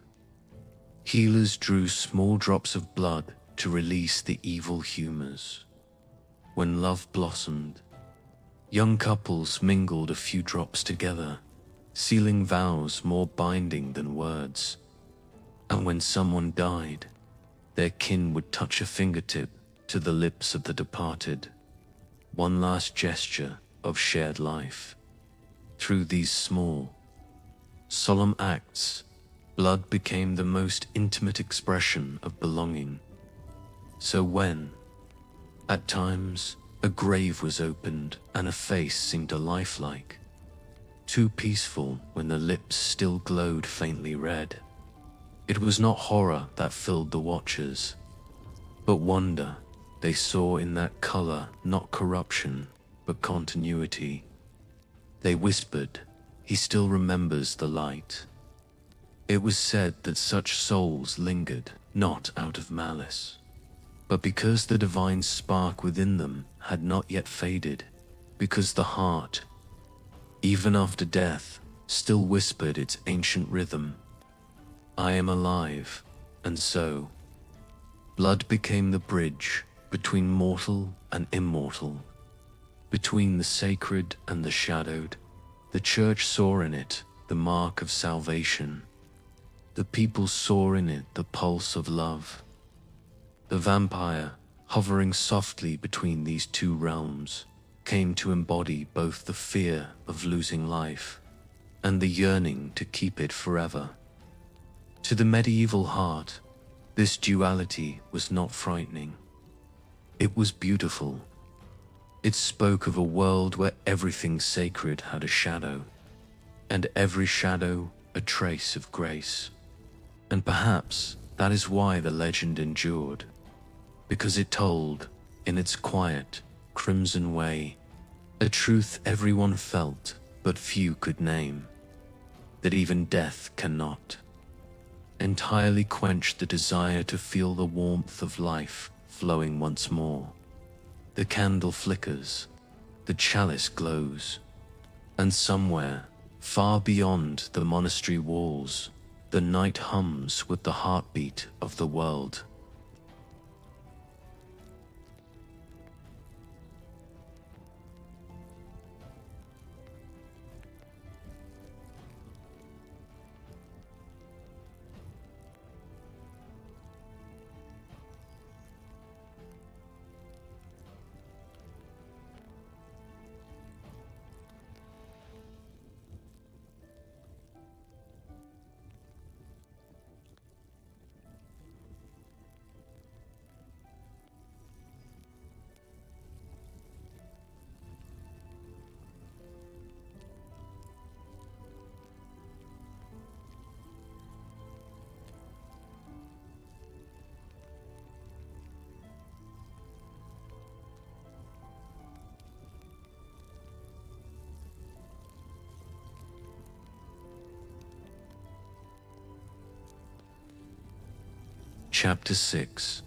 Speaker 1: healers drew small drops of blood to release the evil humors. When love blossomed, young couples mingled a few drops together, sealing vows more binding than words. And when someone died, their kin would touch a fingertip to the lips of the departed, one last gesture of shared life. Through these small, solemn acts, blood became the most intimate expression of belonging. So when, at times, a grave was opened and a face seemed a lifelike, too peaceful when the lips still glowed faintly red, it was not horror that filled the watchers, but wonder. They saw in that color not corruption, but continuity. They whispered, "He still remembers the light." It was said that such souls lingered, not out of malice, but because the divine spark within them had not yet faded, because the heart, even after death, still whispered its ancient rhythm. I am alive, and so, blood became the bridge between mortal and immortal, between the sacred and the shadowed. The church saw in it the mark of salvation. The people saw in it the pulse of love. The vampire, hovering softly between these two realms, came to embody both the fear of losing life and the yearning to keep it forever. To the medieval heart, this duality was not frightening. It was beautiful. It spoke of a world where everything sacred had a shadow, and every shadow a trace of grace. And perhaps that is why the legend endured, because it told, in its quiet, crimson way, a truth everyone felt but few could name, that even death cannot entirely quench the desire to feel the warmth of life flowing once more. The candle flickers, the chalice glows, and somewhere, Far beyond the monastery walls, the night hums with the heartbeat of the world. Chapter 6.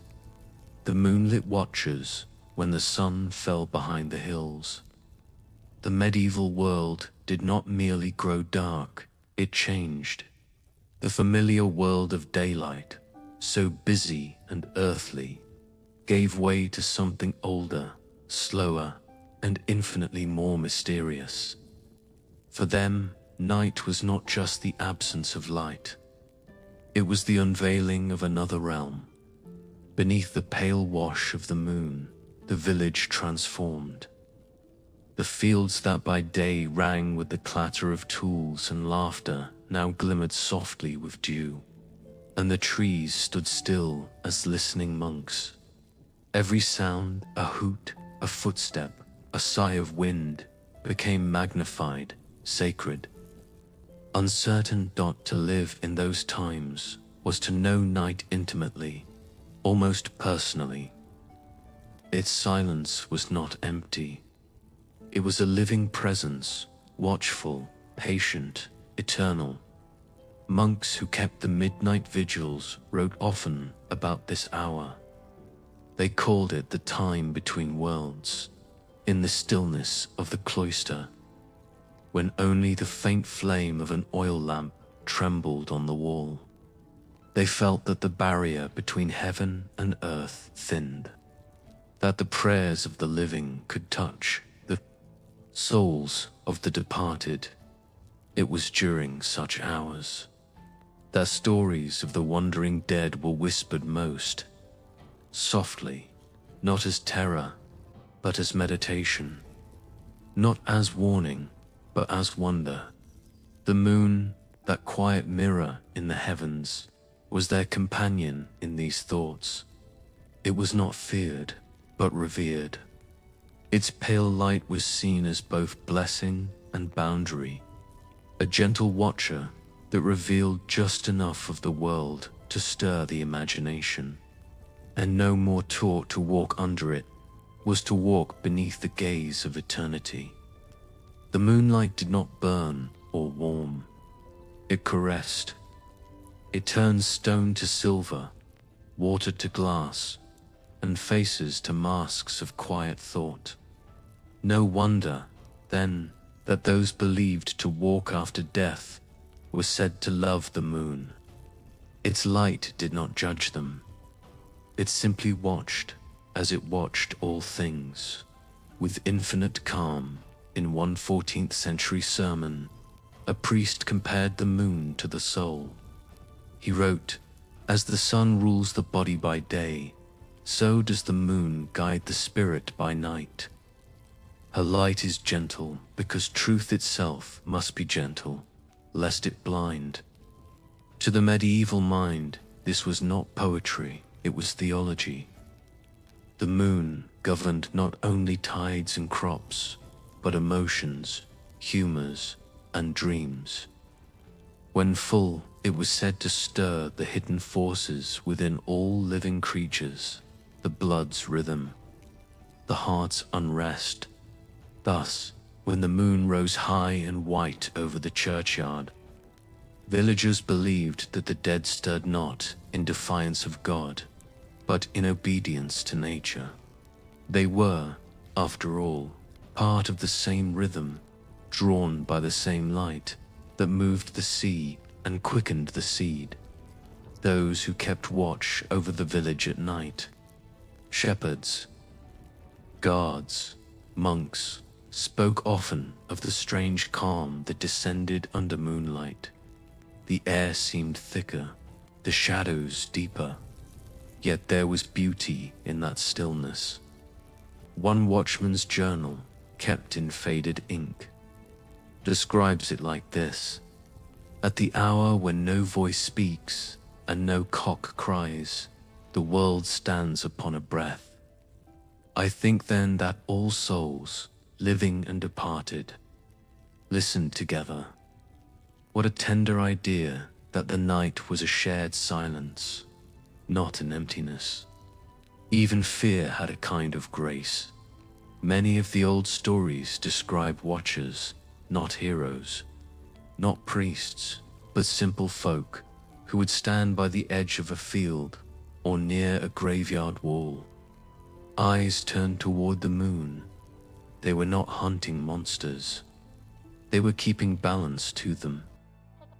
Speaker 1: The Moonlit Watchers when the sun fell behind the hills. The medieval world did not merely grow dark, it changed. The familiar world of daylight, so busy and earthly, gave way to something older, slower, and infinitely more mysterious. For them, night was not just the absence of light. It was the unveiling of another realm. Beneath the pale wash of the moon, the village transformed. The fields that by day rang with the clatter of tools and laughter now glimmered softly with dew, and the trees stood still as listening monks. Every sound, a hoot, a footstep, a sigh of wind, became magnified, sacred. Uncertain. To live in those times was to know night intimately, almost personally. Its silence was not empty. It was a living presence, watchful, patient, eternal. Monks who kept the midnight vigils wrote often about this hour. They called it the time between worlds, in the stillness of the cloister, when only the faint flame of an oil lamp trembled on the wall. They felt that the barrier between heaven and earth thinned, that the prayers of the living could touch the souls of the departed. It was during such hours that stories of the wandering dead were whispered most softly, not as terror, but as meditation, not as warning, but as wonder. The moon, that quiet mirror in the heavens, was their companion in these thoughts. It was not feared, but revered. Its pale light was seen as both blessing and boundary, a gentle watcher that revealed just enough of the world to stir the imagination, and no more taught to walk under it was to walk beneath the gaze of eternity. The moonlight did not burn or warm. It caressed. It turned stone to silver, water to glass, and faces to masks of quiet thought. No wonder, then, that those believed to walk after death were said to love the moon. Its light did not judge them. It simply watched, as it watched all things, with infinite calm. In one 14th century sermon, a priest compared the moon to the soul. He wrote, "As the sun rules the body by day, so does the moon guide the spirit by night. Her light is gentle because truth itself must be gentle, lest it blind." To the medieval mind, this was not poetry, it was theology. The moon governed not only tides and crops, but emotions, humors, and dreams. When full, it was said to stir the hidden forces within all living creatures, the blood's rhythm, the heart's unrest. Thus, when the moon rose high and white over the churchyard, villagers believed that the dead stirred not in defiance of God, but in obedience to nature. They were, after all, part of the same rhythm, drawn by the same light, that moved the sea and quickened the seed. Those who kept watch over the village at night. Shepherds, guards, monks, spoke often of the strange calm that descended under moonlight. The air seemed thicker, the shadows deeper, yet there was beauty in that stillness. One watchman's journal, kept in faded ink, describes it like this: "At the hour when no voice speaks and no cock cries, the world stands upon a breath. I think then that all souls, living and departed, listened together. What a tender idea that the night was a shared silence, not an emptiness. Even fear had a kind of grace. Many of the old stories describe watchers, not heroes, not priests, but simple folk who would stand by the edge of a field or near a graveyard wall, eyes turned toward the moon. They were not hunting monsters. They were keeping balance to them.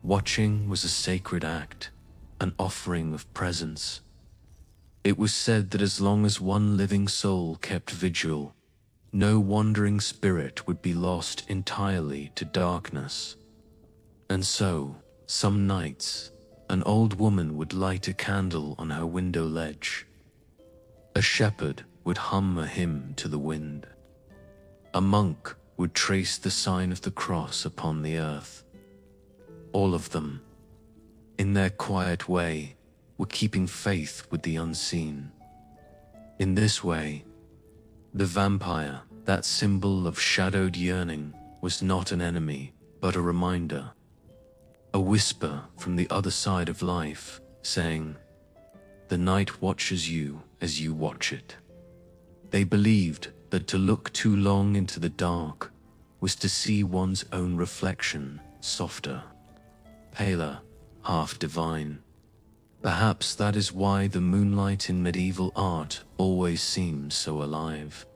Speaker 1: Watching was a sacred act, an offering of presence. It was said that as long as one living soul kept vigil, no wandering spirit would be lost entirely to darkness. And so, some nights, an old woman would light a candle on her window ledge. A shepherd would hum a hymn to the wind. A monk would trace the sign of the cross upon the earth. All of them, in their quiet way, were keeping faith with the unseen. In this way, the vampire, that symbol of shadowed yearning, was not an enemy, but a reminder. A whisper from the other side of life, saying, "The night watches you as you watch it." They believed that to look too long into the dark was to see one's own reflection softer, paler, half divine. Perhaps that is why the moonlight in medieval art always seems so alive.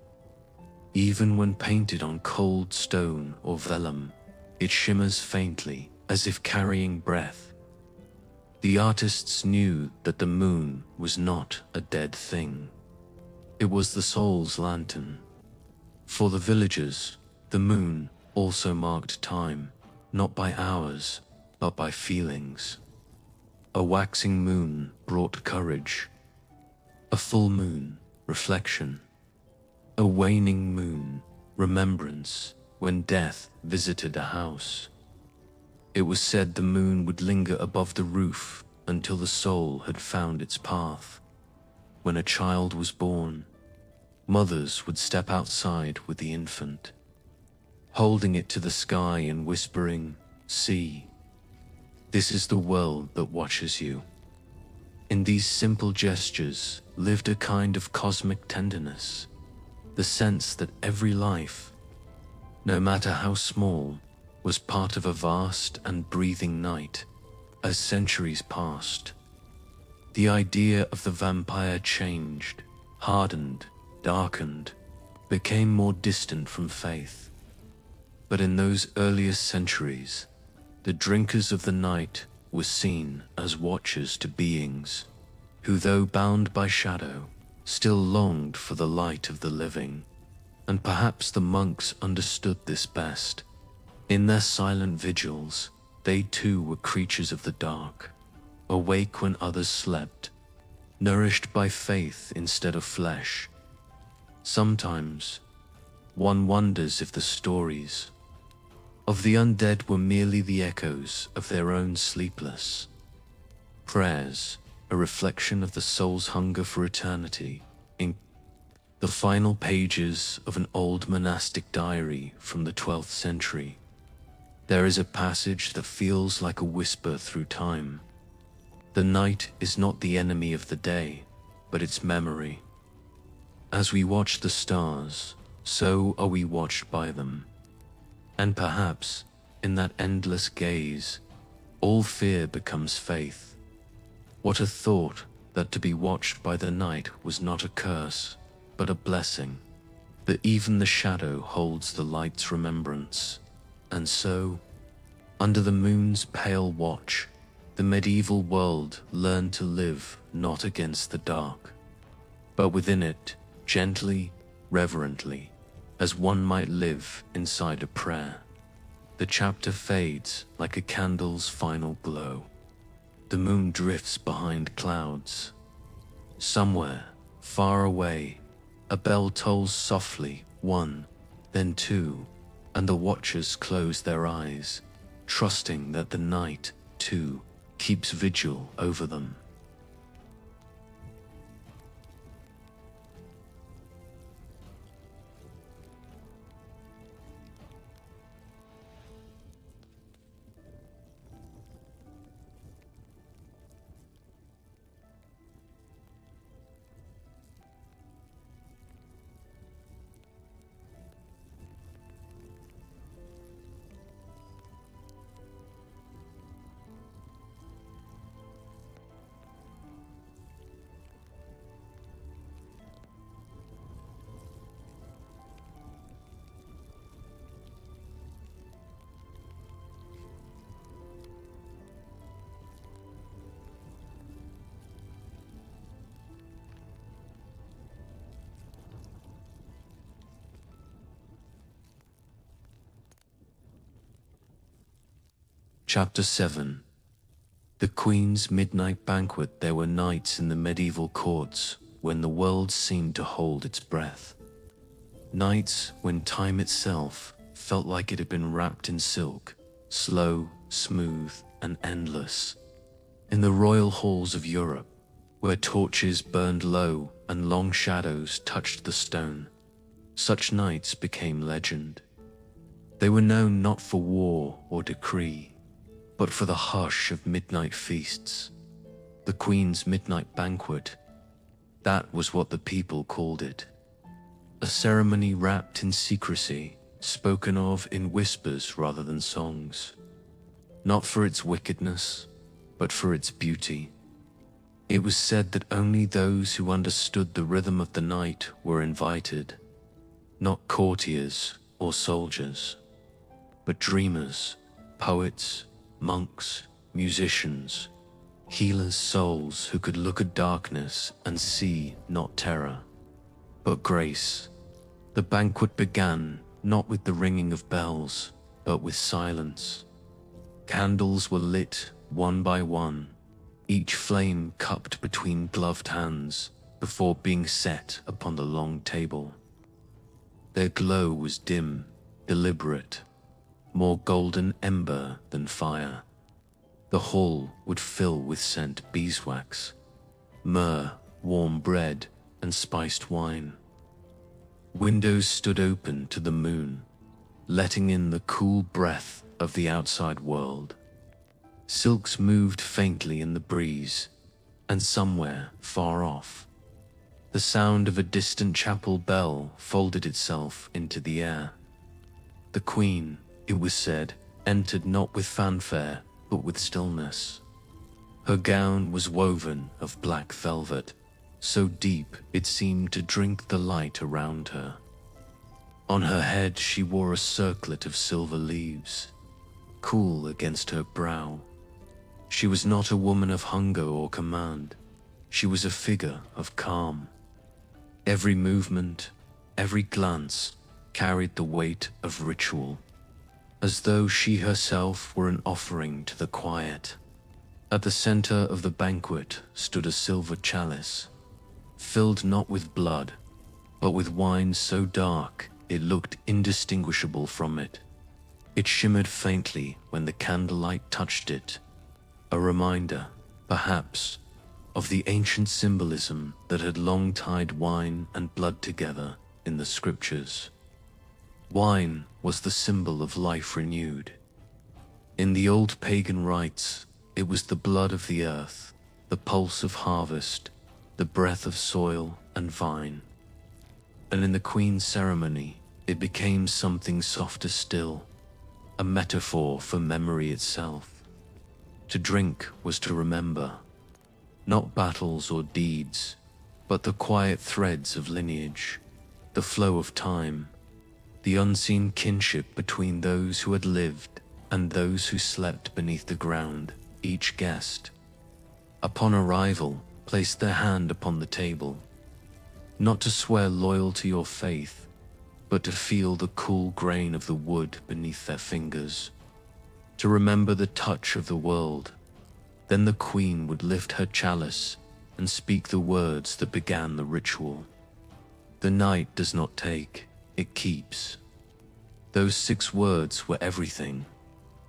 Speaker 1: Even when painted on cold stone or vellum, it shimmers faintly, as if carrying breath. The artists knew that the moon was not a dead thing. It was the soul's lantern. For the villagers, the moon also marked time, not by hours, but by feelings. A waxing moon brought courage. A full moon, reflection. A waning moon, remembrance, when death visited a house. It was said the moon would linger above the roof until the soul had found its path. When a child was born, mothers would step outside with the infant, holding it to the sky and whispering, "See, this is the world that watches you." In these simple gestures lived a kind of cosmic tenderness, the sense that every life, no matter how small, was part of a vast and breathing night. As centuries passed, the idea of the vampire changed, hardened, darkened, became more distant from faith. But in those earliest centuries, the drinkers of the night were seen as watchers to beings who, though bound by shadow, still longed for the light of the living. And perhaps the monks understood this best. In their silent vigils, they too were creatures of the dark, awake when others slept, nourished by faith instead of flesh. Sometimes, one wonders if the stories of the undead were merely the echoes of their own sleepless prayers, a reflection of the soul's hunger for eternity. In the final pages of an old monastic diary from the 12th century, there is a passage that feels like a whisper through time. The night is not the enemy of the day, but its memory. As we watch the stars, so are we watched by them. And perhaps, in that endless gaze, all fear becomes faith. What a thought that to be watched by the night was not a curse, but a blessing, that even the shadow holds the light's remembrance. And so, Under the moon's pale watch, the medieval world learned to live not against the dark, but within it, gently, reverently, as one might live inside a prayer. The chapter fades like a candle's final glow. The moon drifts behind clouds. Somewhere, far away, a bell tolls softly, one, then two, and the watchers close their eyes, trusting that the night, too, keeps vigil over them. Chapter 7. The Queen's Midnight Banquet. There were nights in the medieval courts when the world seemed to hold its breath. Nights when time itself felt like it had been wrapped in silk, slow, smooth, and endless. In the royal halls of Europe, where torches burned low and long shadows touched the stone, such nights became legend. They were known not for war or decree, but for the hush of midnight feasts. The Queen's Midnight Banquet, that was what the people called it. A ceremony wrapped in secrecy, spoken of in whispers rather than songs. Not for its wickedness, but for its beauty. It was said that only those who understood the rhythm of the night were invited, not courtiers or soldiers, but dreamers, poets, monks, musicians, healers' souls who could look at darkness and see not terror, but grace. The banquet began not with the ringing of bells, but with silence. Candles were lit one by one, each flame cupped between gloved hands before being set upon the long table. Their glow was dim, deliberate, more golden ember than fire. The hall would fill with scent beeswax, myrrh, warm bread, and spiced wine. Windows stood open to the moon, letting in the cool breath of the outside world. Silks moved faintly in the breeze, and somewhere far off, the sound of a distant chapel bell folded itself into the air. The Queen, it was said, entered not with fanfare, but with stillness. Her gown was woven of black velvet, so deep it seemed to drink the light around her. On her head she wore a circlet of silver leaves, cool against her brow. She was not a woman of hunger or command. She was a figure of calm. Every movement, every glance carried the weight of ritual, as though she herself were an offering to the quiet. At the center of the banquet stood a silver chalice, filled not with blood, but with wine so dark it looked indistinguishable from it. It shimmered faintly when the candlelight touched it, a reminder, perhaps, of the ancient symbolism that had long tied wine and blood together in the scriptures. Wine was the symbol of life renewed. In the old pagan rites, it was the blood of the earth, the pulse of harvest, the breath of soil and vine. And in the Queen's ceremony, it became something softer still, a metaphor for memory itself. To drink was to remember, not battles or deeds, but the quiet threads of lineage, the flow of time, the unseen kinship between those who had lived and those who slept beneath the ground. Each guest, upon arrival, placed their hand upon the table, not to swear loyalty or faith, but to feel the cool grain of the wood beneath their fingers, to remember the touch of the world. Then the queen would lift her chalice and speak the words that began the ritual. The night does not take, it keeps. Those 6 words were everything.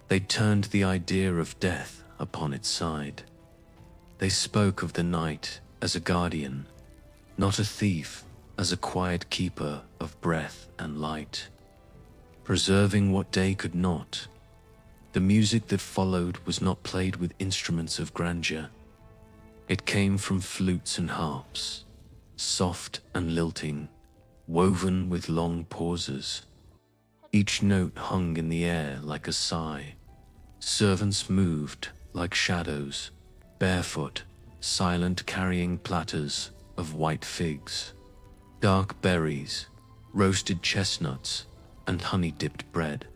Speaker 1: They turned the idea of death upon its side. They spoke of the night as a guardian, not a thief, as a quiet keeper of breath and light, preserving what day could not. The music that followed was not played with instruments of grandeur. It came from flutes and harps, soft and lilting, woven with long pauses. Each note hung in the air like a sigh. Servants moved like shadows, barefoot, silent, carrying platters of white figs, dark berries, roasted chestnuts, and honey-dipped bread.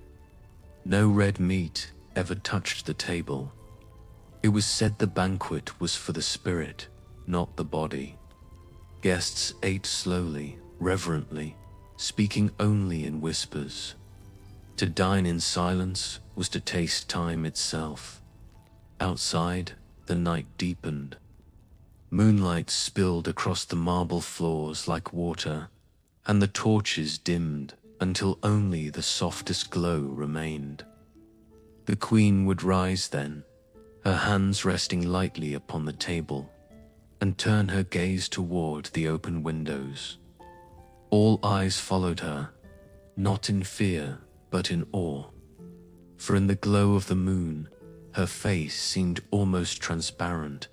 Speaker 1: No red meat ever touched the table. It was said the banquet was for the spirit, not the body. Guests ate slowly, reverently, speaking only in whispers. To dine in silence was to taste time itself. Outside, the night deepened. Moonlight spilled across the marble floors like water, and the torches dimmed until only the softest glow remained. The queen would rise then, her hands resting lightly upon the table, and turn her gaze toward the open windows. All eyes followed her, not in fear, but in awe. For in the glow of the moon, her face seemed almost transparent,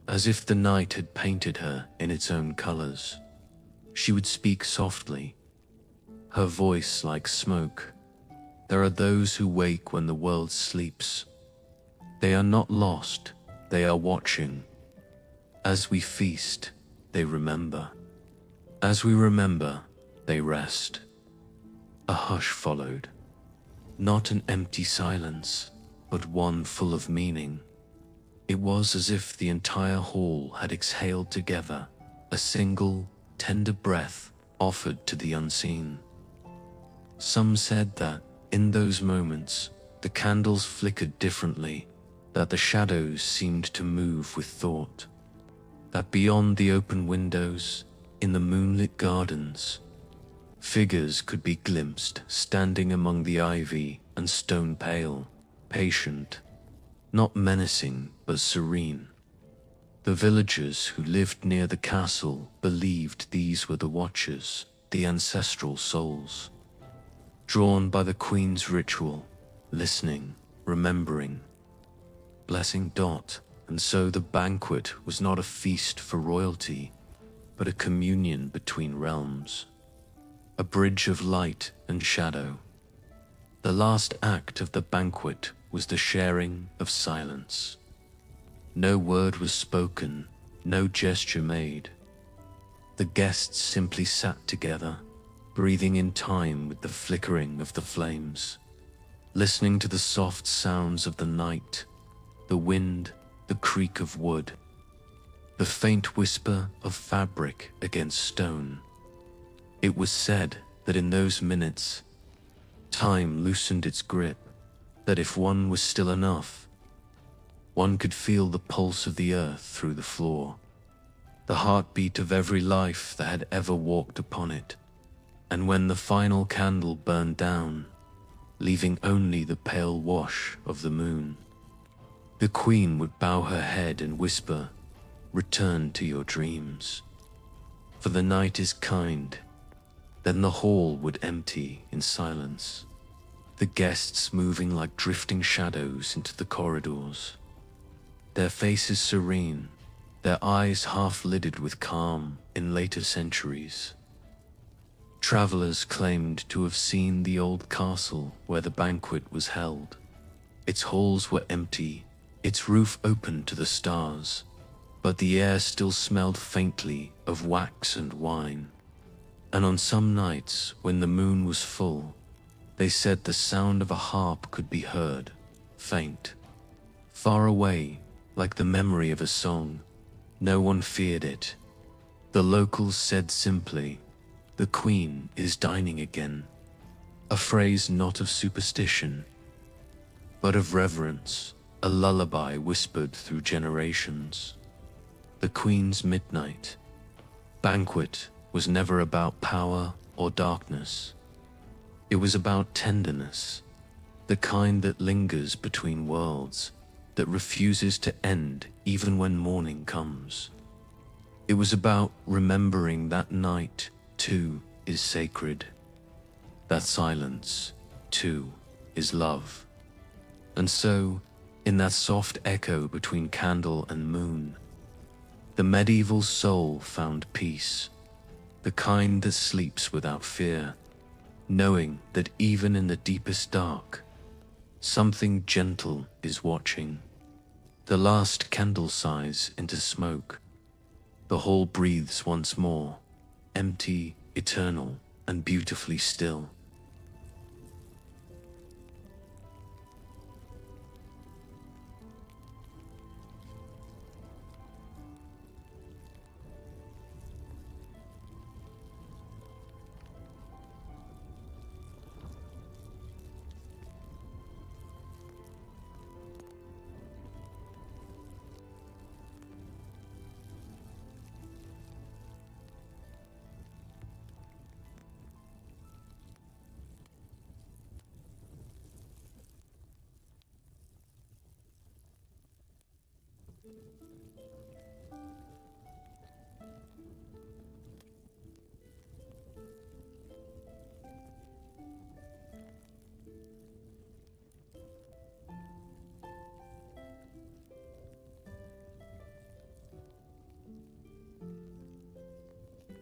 Speaker 1: as if the night had painted her in its own colors. She would speak softly, her voice like smoke. There are those who wake when the world sleeps. They are not lost, they are watching. As we feast, they remember. As we remember, they rest. A hush followed. Not an empty silence, but one full of meaning. It was as if the entire hall had exhaled together, a single, tender breath offered to the unseen. Some said that, in those moments, the candles flickered differently, that the shadows seemed to move with thought, that beyond the open windows, in the moonlit gardens, figures could be glimpsed standing among the ivy and stone pale, patient, not menacing but serene. The villagers who lived near the castle believed these were the watchers, the ancestral souls, drawn by the queen's ritual, listening, remembering, blessing. And so the banquet was not a feast for royalty, but a communion between realms, a bridge of light and shadow. The last act of the banquet was the sharing of silence. No word was spoken, no gesture made. The guests simply sat together, breathing in time with the flickering of the flames, listening to the soft sounds of the night, the wind, the creak of wood, the faint whisper of fabric against stone. It was said that in those minutes, time loosened its grip, that if one was still enough, one could feel the pulse of the earth through the floor, the heartbeat of every life that had ever walked upon it. And when the final candle burned down, leaving only the pale wash of the moon, the queen would bow her head and whisper, "Return to your dreams, for the night is kind." Then the hall would empty in silence, the guests moving like drifting shadows into the corridors, their faces serene, their eyes half-lidded with calm in later centuries. Travelers claimed to have seen the old castle where the banquet was held. Its halls were empty, its roof open to the stars, but the air still smelled faintly of wax and wine. And on some nights, when the moon was full, They said the sound of a harp could be heard, faint, far away, like the memory of a song. No one feared it. The locals said simply, "The Queen is dining again," a phrase not of superstition, but of reverence, a lullaby whispered through generations. The Queen's midnight banquet was never about power or darkness. It was about tenderness, the kind that lingers between worlds, that refuses to end even when morning comes. It was about remembering that night, too, is sacred. That silence, too, is love. And so, in that soft echo between candle and moon, the medieval soul found peace, the kind that sleeps without fear, knowing that even in the deepest dark, something gentle is watching. The last candle sighs into smoke. The hall breathes once more, empty, eternal, and beautifully still.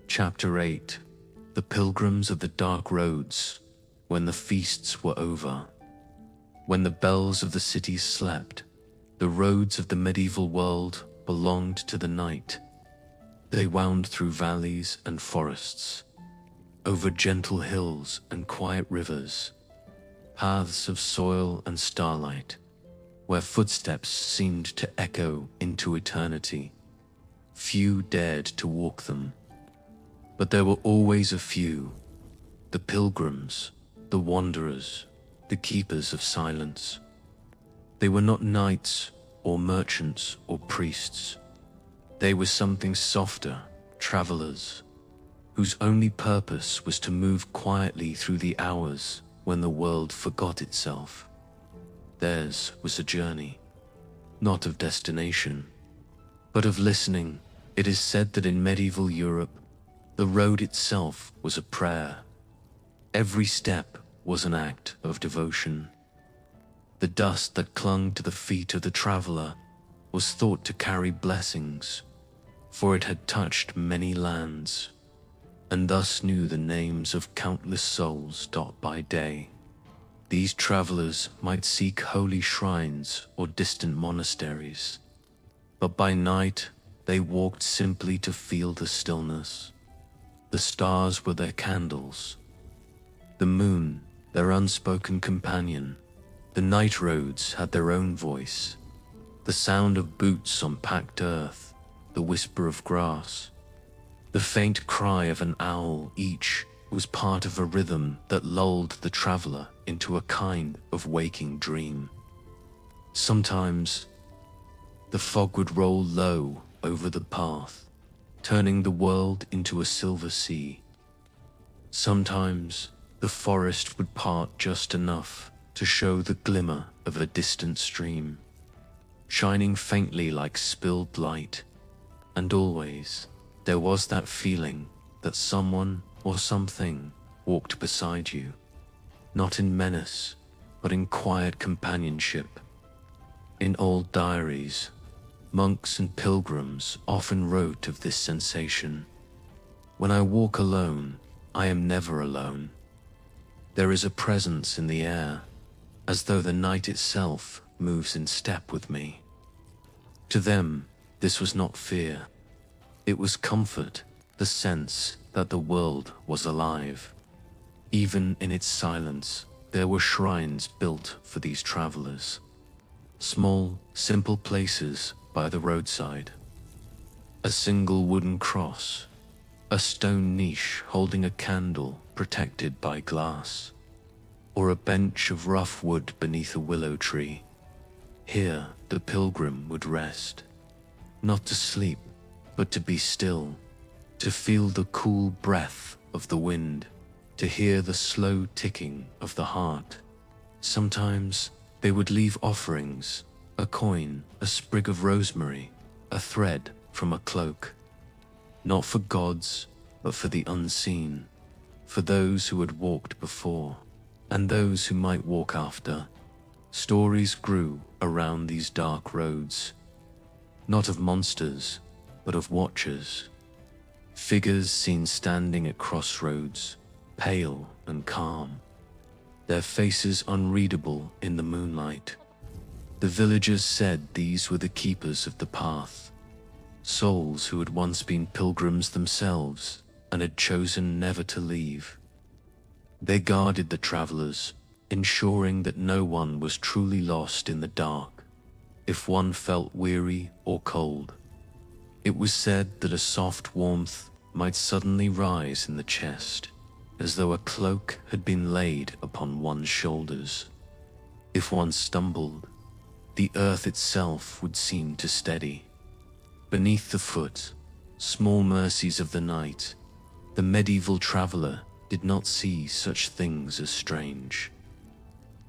Speaker 1: Chapter 8. The Pilgrims of the Dark Roads. When the feasts were over, when the bells of the cities slept, the roads of the medieval world belonged to the night. They wound through valleys and forests, over gentle hills and quiet rivers, paths of soil and starlight, where footsteps seemed to echo into eternity. Few dared to walk them, but there were always a few, the pilgrims, the wanderers, the keepers of silence. They were not knights or merchants or priests. They were something softer, travelers, whose only purpose was to move quietly through the hours when the world forgot itself. Theirs was a journey, not of destination, but of listening. It is said that in medieval Europe, the road itself was a prayer. Every step was an act of devotion. The dust that clung to the feet of the traveler was thought to carry blessings, for it had touched many lands, and thus knew the names of countless souls. By day, these travelers might seek holy shrines or distant monasteries, but by night they walked simply to feel the stillness. The stars were their candles, the moon their unspoken companion. The night roads had their own voice, the sound of boots on packed earth, the whisper of grass, the faint cry of an owl. Each was part of a rhythm that lulled the traveler into a kind of waking dream. Sometimes the fog would roll low over the path, turning the world into a silver sea. Sometimes the forest would part just enough to show the glimmer of a distant stream, shining faintly like spilled light. And always there was that feeling that someone or something walked beside you, not in menace, but in quiet companionship. In old diaries, monks and pilgrims often wrote of this sensation. When I walk alone, I am never alone. There is a presence in the air, as though the night itself moves in step with me. To them, this was not fear. It was comfort, the sense that the world was alive. Even in its silence, there were shrines built for these travelers. Small, simple places by the roadside. A single wooden cross, a stone niche holding a candle protected by glass, or a bench of rough wood beneath a willow tree. Here the pilgrim would rest, not to sleep, but to be still, to feel the cool breath of the wind, to hear the slow ticking of the heart. Sometimes they would leave offerings, a coin, a sprig of rosemary, a thread from a cloak, not for gods, but for the unseen, for those who had walked before, and those who might walk after. Stories grew around these dark roads, not of monsters, but of watchers. Figures seen standing at crossroads, pale and calm, their faces unreadable in the moonlight. The villagers said these were the keepers of the path, souls who had once been pilgrims themselves and had chosen never to leave. They guarded the travelers, ensuring that no one was truly lost in the dark, if one felt weary or cold. It was said that a soft warmth might suddenly rise in the chest, as though a cloak had been laid upon one's shoulders. If one stumbled, the earth itself would seem to steady. Beneath the foot, small mercies of the night, the medieval traveler did not see such things as strange.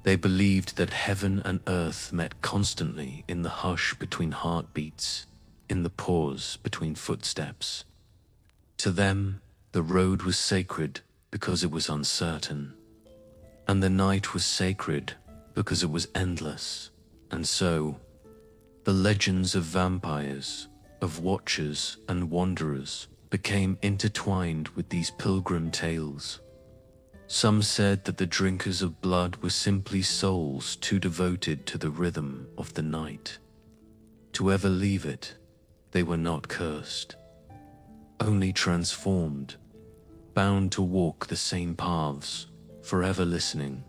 Speaker 1: They believed that heaven and earth met constantly in the hush between heartbeats, in the pause between footsteps. To them, the road was sacred because it was uncertain, and the night was sacred because it was endless. And so, the legends of vampires, of watchers and wanderers became intertwined with these pilgrim tales. Some said that the drinkers of blood were simply souls too devoted to the rhythm of the night. To ever leave it, they were not cursed, only transformed, bound to walk the same paths, forever listening,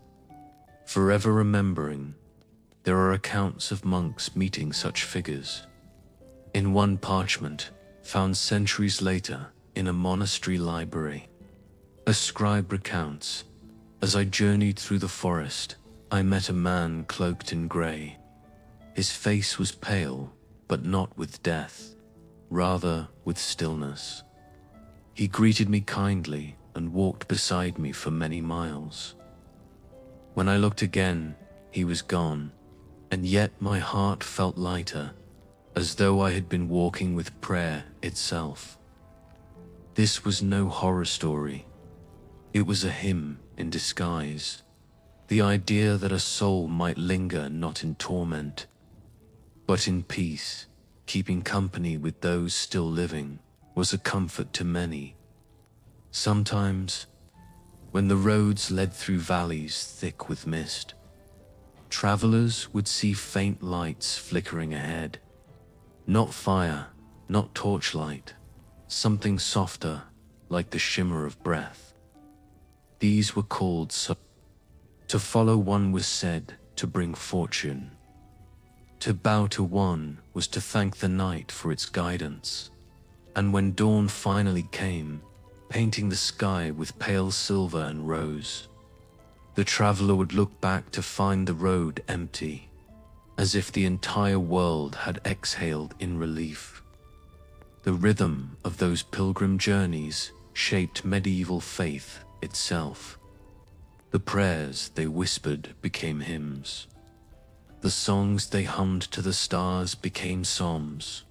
Speaker 1: forever remembering. There are accounts of monks meeting such figures. In one parchment, found centuries later in a monastery library, a scribe recounts, "As I journeyed through the forest, I met a man cloaked in grey. His face was pale, but not with death, rather with stillness. He greeted me kindly and walked beside me for many miles. When I looked again, he was gone, and yet my heart felt lighter, as though I had been walking with prayer itself." This was no horror story. It was a hymn in disguise. The idea that a soul might linger not in torment, but in peace, keeping company with those still living, was a comfort to many. Sometimes, when the roads led through valleys thick with mist, travelers would see faint lights flickering ahead. Not fire, not torchlight, something softer, like the shimmer of breath. These were called To follow one was said to bring fortune. To bow to one was to thank the night for its guidance. And when dawn finally came, painting the sky with pale silver and rose, the traveler would look back to find the road empty, as if the entire world had exhaled in relief. The rhythm of those pilgrim journeys shaped medieval faith itself. The prayers they whispered became hymns. The songs they hummed to the stars became psalms.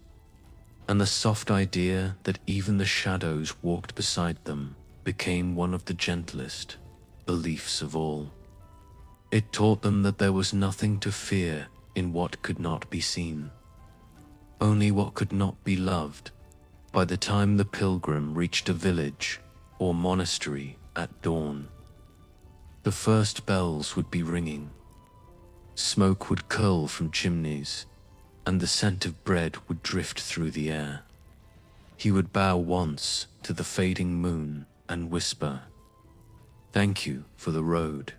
Speaker 1: And the soft idea that even the shadows walked beside them became one of the gentlest beliefs of all. It taught them that there was nothing to fear in what could not be seen, only what could not be loved. By the time the pilgrim reached a village or monastery at dawn, the first bells would be ringing. Smoke would curl from chimneys, and the scent of bread would drift through the air. He would bow once to the fading moon and whisper, "Thank you for the road,"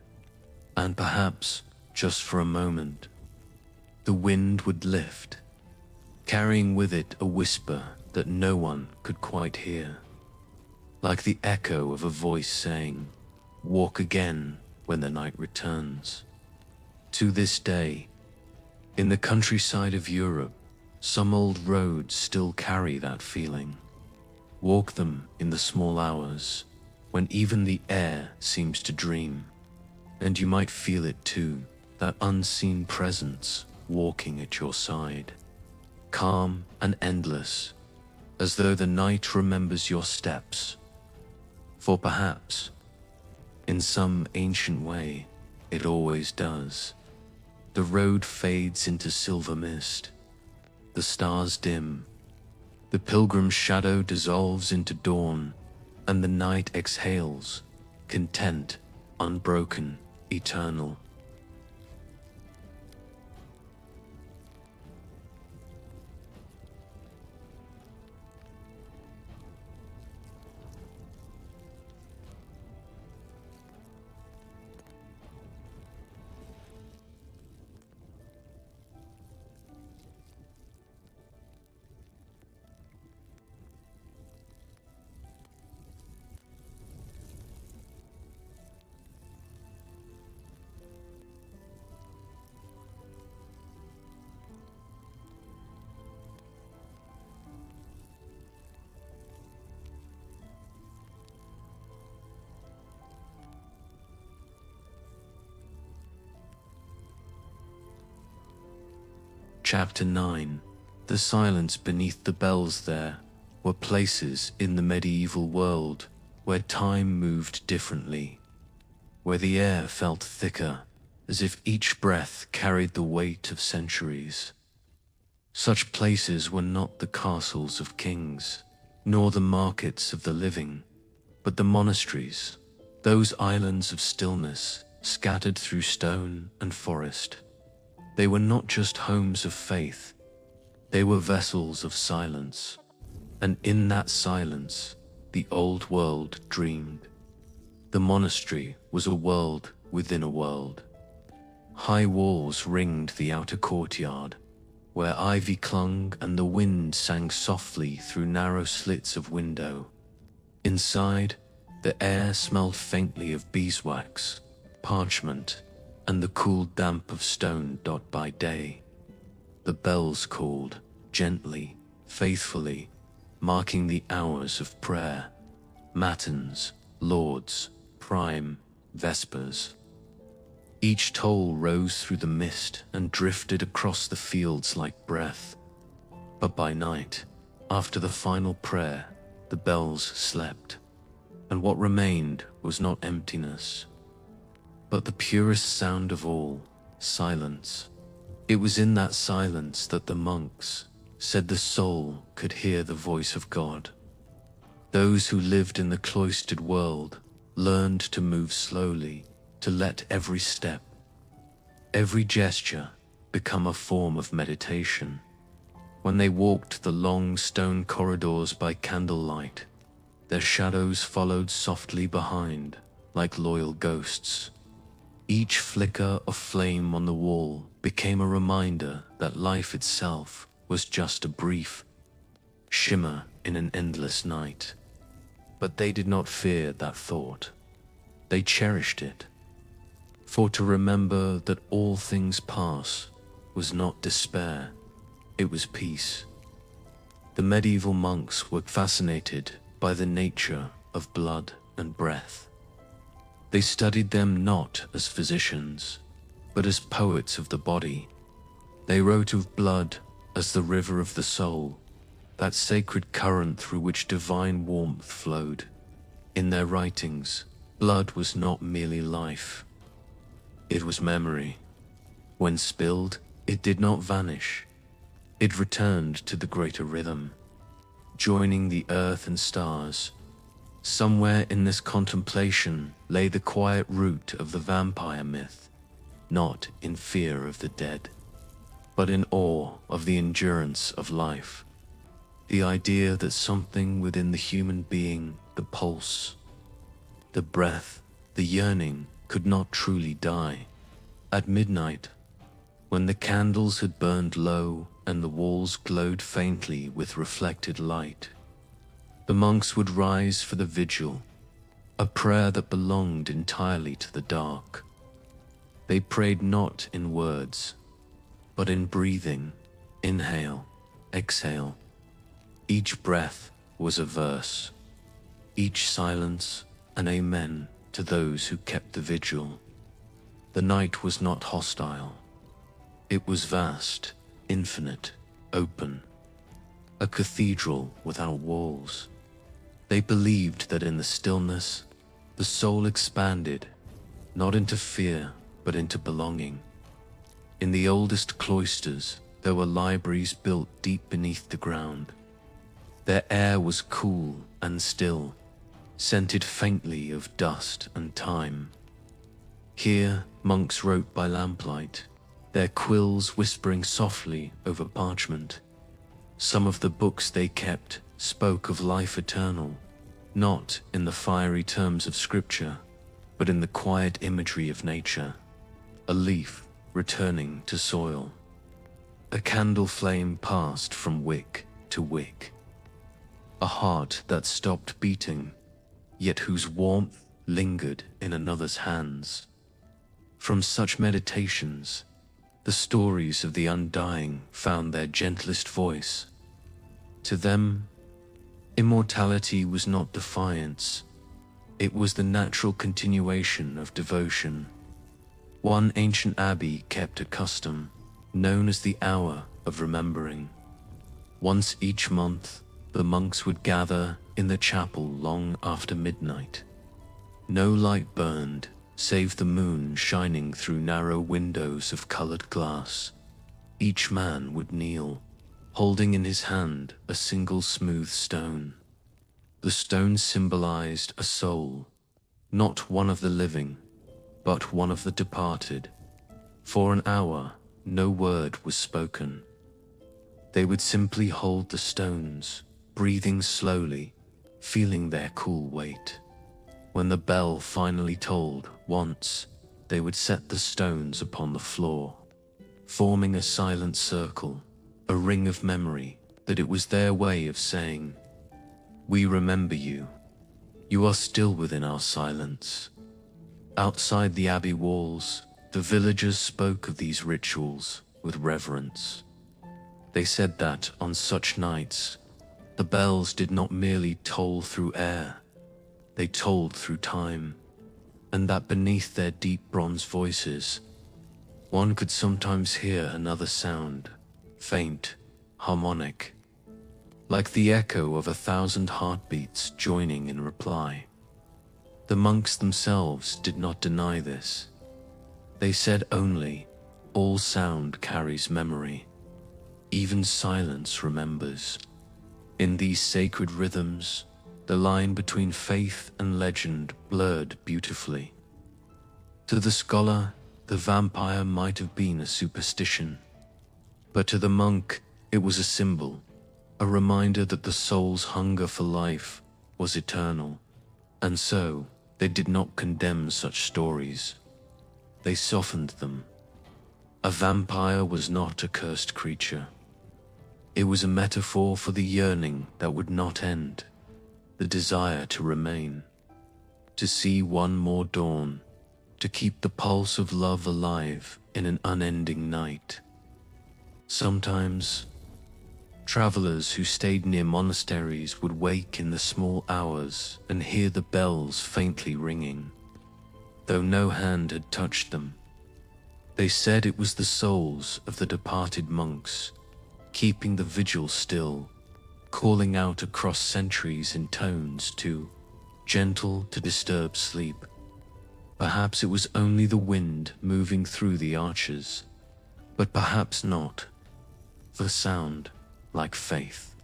Speaker 1: And perhaps, just for a moment, the wind would lift, carrying with it a whisper that no one could quite hear, like the echo of a voice saying, "Walk again when the night returns." To this day, in the countryside of Europe, some old roads still carry that feeling. Walk them in the small hours, when even the air seems to dream, and you might feel it too, that unseen presence walking at your side, calm and endless, as though the night remembers your steps. For perhaps, in some ancient way, it always does. The road fades into silver mist, the stars dim, the pilgrim's shadow dissolves into dawn, and the night exhales, content, unbroken, eternal. Chapter 9. The silence beneath the bells. There were places in the medieval world where time moved differently, where the air felt thicker, as if each breath carried the weight of centuries. Such places were not the castles of kings, nor the markets of the living, but the monasteries, those islands of stillness scattered through stone and forest. They were not just homes of faith, they were vessels of silence, and in that silence, the old world dreamed. The monastery was a world within a world. High walls ringed the outer courtyard, where ivy clung and the wind sang softly through narrow slits of window. Inside, the air smelled faintly of beeswax, parchment, and the cool damp of stone. By day, the bells called, gently, faithfully, marking the hours of prayer, matins, lauds, prime, vespers. Each toll rose through the mist and drifted across the fields like breath. But by night, after the final prayer, the bells slept, and what remained was not emptiness, but the purest sound of all, silence. It was in that silence that the monks said the soul could hear the voice of God. Those who lived in the cloistered world learned to move slowly, to let every step, every gesture become a form of meditation. When they walked the long stone corridors by candlelight, their shadows followed softly behind, like loyal ghosts. Each flicker of flame on the wall became a reminder that life itself was just a brief shimmer in an endless night. But they did not fear that thought. They cherished it. For to remember that all things pass was not despair, it was peace. The medieval monks were fascinated by the nature of blood and breath. They studied them not as physicians, but as poets of the body. They wrote of blood as the river of the soul, that sacred current through which divine warmth flowed. In their writings, blood was not merely life. It was memory. When spilled, it did not vanish. It returned to the greater rhythm, joining the earth and stars. Somewhere in this contemplation lay the quiet root of the vampire myth, not in fear of the dead, but in awe of the endurance of life. The idea that something within the human being, the pulse, the breath, the yearning, could not truly die, At midnight, when the candles had burned low and the walls glowed faintly with reflected light, the monks would rise for the vigil, a prayer that belonged entirely to the dark. They prayed not in words, but in breathing, inhale, exhale. Each breath was a verse, each silence an amen to those who kept the vigil. The night was not hostile. It was vast, infinite, open, a cathedral without walls. They believed that in the stillness, the soul expanded, not into fear, but into belonging. In the oldest cloisters, there were libraries built deep beneath the ground. Their air was cool and still, scented faintly of dust and time. Here, monks wrote by lamplight, their quills whispering softly over parchment. Some of the books they kept spoke of life eternal, not in the fiery terms of scripture, but in the quiet imagery of nature, a leaf returning to soil. A candle flame passed from wick to wick, a heart that stopped beating, yet whose warmth lingered in another's hands. From such meditations, the stories of the undying found their gentlest voice. To them, immortality was not defiance, it was the natural continuation of devotion. One ancient abbey kept a custom, known as the hour of remembering. Once each month, the monks would gather in the chapel long after midnight. No light burned, save the moon shining through narrow windows of colored glass. Each man would kneel, holding in his hand a single smooth stone. The stone symbolized a soul, not one of the living, but one of the departed. For an hour, no word was spoken. They would simply hold the stones, breathing slowly, feeling their cool weight. When the bell finally tolled once, they would set the stones upon the floor, forming a silent circle, a ring of memory that it was their way of saying, "We remember you. You are still within our silence." Outside the abbey walls, the villagers spoke of these rituals with reverence. They said that on such nights, the bells did not merely toll through air, they tolled through time, and that beneath their deep bronze voices, one could sometimes hear another sound, faint, harmonic, like the echo of 1,000 heartbeats joining in reply. The monks themselves did not deny this. They said only, all sound carries memory. Even silence remembers. In these sacred rhythms, the line between faith and legend blurred beautifully. To the scholar, the vampire might have been a superstition, but to the monk, it was a symbol, a reminder that the soul's hunger for life was eternal, and so they did not condemn such stories. They softened them. A vampire was not a cursed creature. It was a metaphor for the yearning that would not end, the desire to remain, to see one more dawn, to keep the pulse of love alive in an unending night. Sometimes, travelers who stayed near monasteries would wake in the small hours and hear the bells faintly ringing, though no hand had touched them. They said it was the souls of the departed monks, keeping the vigil still, calling out across centuries in tones too gentle to disturb sleep. Perhaps it was only the wind moving through the arches, but perhaps not, for sound, like faith,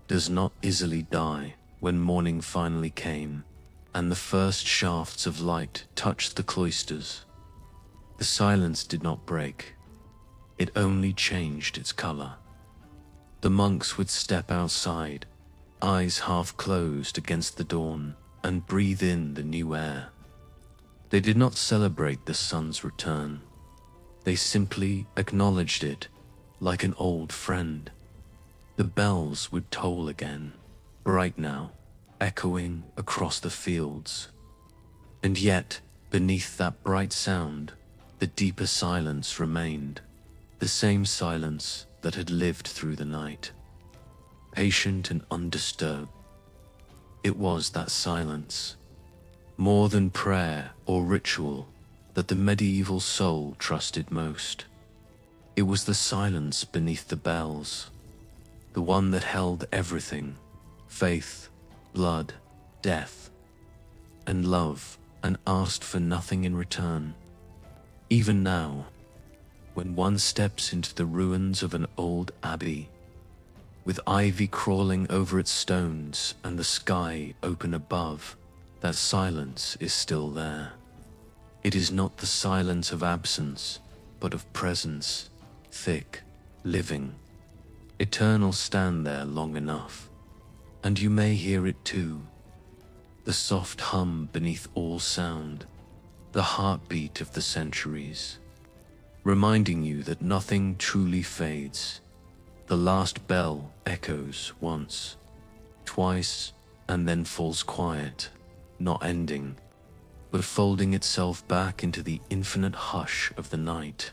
Speaker 1: does not easily die. When morning finally came, and the first shafts of light touched the cloisters, the silence did not break, it only changed its color. The monks would step outside, eyes half closed against the dawn, and breathe in the new air. They did not celebrate the sun's return, They simply acknowledged it like an old friend. The bells would toll again, bright now, echoing across the fields. And yet, beneath that bright sound, the deeper silence remained, the same silence that had lived through the night, patient and undisturbed. It was that silence, more than prayer or ritual, that the medieval soul trusted most. It was the silence beneath the bells, the one that held everything: faith, blood, death, and love, and asked for nothing in return. Even now, when one steps into the ruins of an old abbey, with ivy crawling over its stones and the sky open above, that silence is still there. It is not the silence of absence, but of presence, thick, living, eternal. Stand there long enough, and you may hear it too, the soft hum beneath all sound, the heartbeat of the centuries, reminding you that nothing truly fades. The last bell echoes once, twice, and then falls quiet, not ending, but folding itself back into the infinite hush of the night.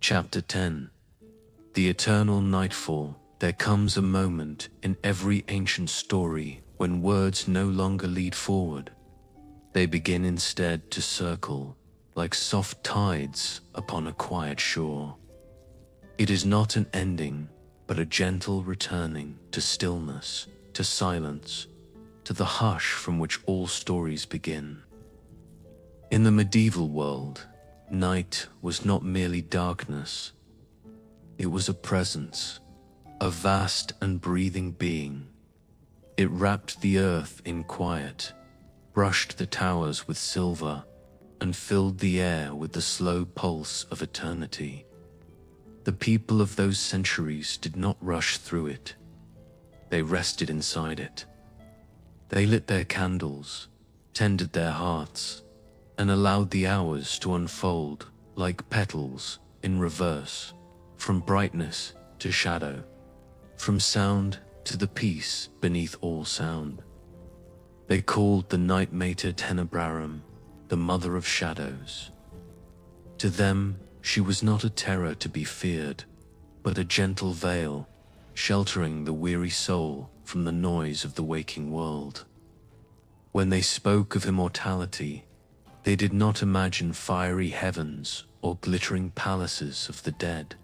Speaker 1: Chapter 10. The Eternal Nightfall. There comes a moment in every ancient story when words no longer lead forward. They begin instead to circle, like soft tides upon a quiet shore. It is not an ending, but a gentle returning to stillness, to silence, to the hush from which all stories begin. In the medieval world, night was not merely darkness. It was a presence, a vast and breathing being. It wrapped the earth in quiet, brushed the towers with silver, and filled the air with the slow pulse of eternity. The people of those centuries did not rush through it. They rested inside it. They lit their candles, tended their hearts, and allowed the hours to unfold like petals in reverse, from brightness to shadow, from sound to the peace beneath all sound. They called the night Mater Tenebrarum, the mother of shadows. To them, she was not a terror to be feared, but a gentle veil, sheltering the weary soul from the noise of the waking world. When they spoke of immortality, they did not imagine fiery heavens or glittering palaces of the dead.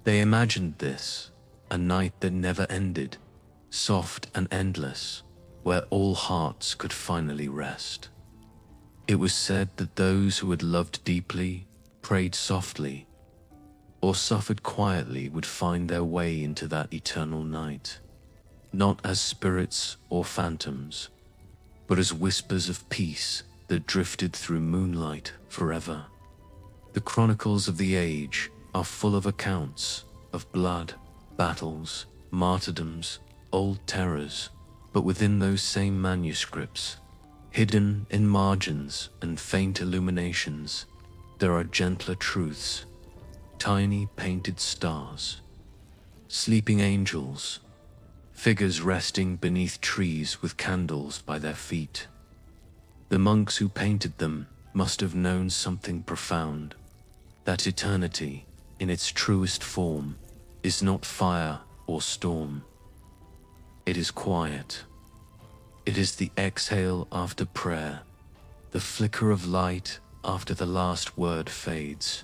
Speaker 1: They imagined this, a night that never ended, soft and endless, where all hearts could finally rest. It was said that those who had loved deeply, prayed softly, or suffered quietly would find their way into that eternal night, not as spirits or phantoms, but as whispers of peace that drifted through moonlight forever. The chronicles of the age are full of accounts of blood, battles, martyrdoms, old terrors, but within those same manuscripts, hidden in margins and faint illuminations, there are gentler truths, tiny painted stars, sleeping angels, figures resting beneath trees with candles by their feet. The monks who painted them must have known something profound, that eternity, in its truest form, is not fire or storm. It is quiet. It is the exhale after prayer, the flicker of light after the last word fades.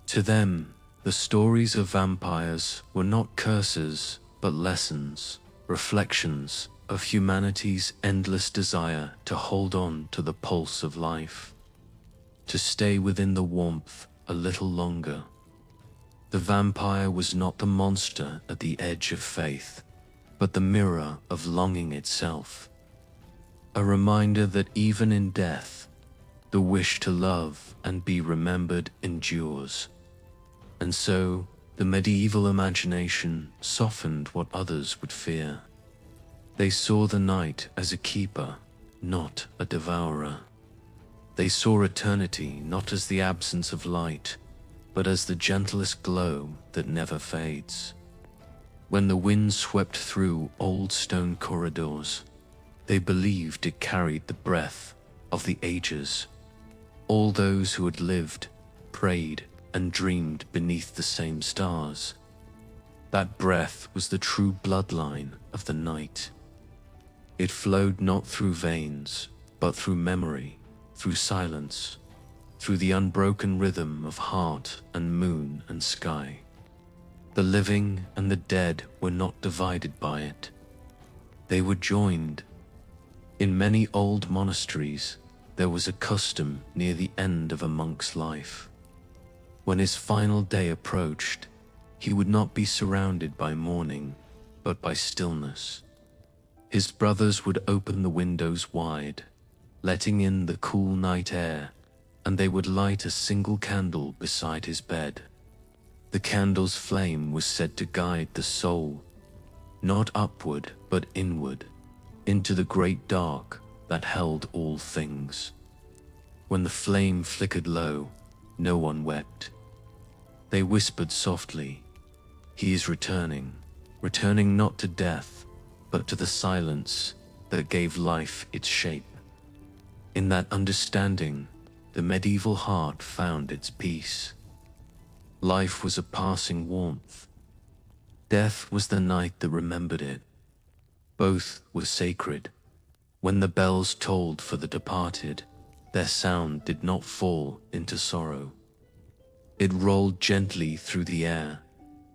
Speaker 1: To them, the stories of vampires were not curses, but lessons, reflections of humanity's endless desire to hold on to the pulse of life, to stay within the warmth a little longer. The vampire was not the monster at the edge of faith, but the mirror of longing itself. A reminder that even in death, the wish to love and be remembered endures. And so, the medieval imagination softened what others would fear. They saw the night as a keeper, not a devourer. They saw eternity not as the absence of light, but as the gentlest glow that never fades. When the wind swept through old stone corridors, they believed it carried the breath of the ages. All those who had lived, prayed, and dreamed beneath the same stars. That breath was the true bloodline of the night. It flowed not through veins, but through memory, through silence, through the unbroken rhythm of heart and moon and sky. The living and the dead were not divided by it. They were joined. In many old monasteries, there was a custom near the end of a monk's life. When his final day approached, he would not be surrounded by mourning, but by stillness. His brothers would open the windows wide, letting in the cool night air, and they would light a single candle beside his bed. The candle's flame was said to guide the soul, not upward but inward, into the great dark that held all things. When the flame flickered low, no one wept. They whispered softly, "He is returning, returning not to death, but to the silence that gave life its shape." In that understanding, the medieval heart found its peace. Life was a passing warmth. Death was the night that remembered it. Both were sacred. When the bells tolled for the departed, their sound did not fall into sorrow. It rolled gently through the air,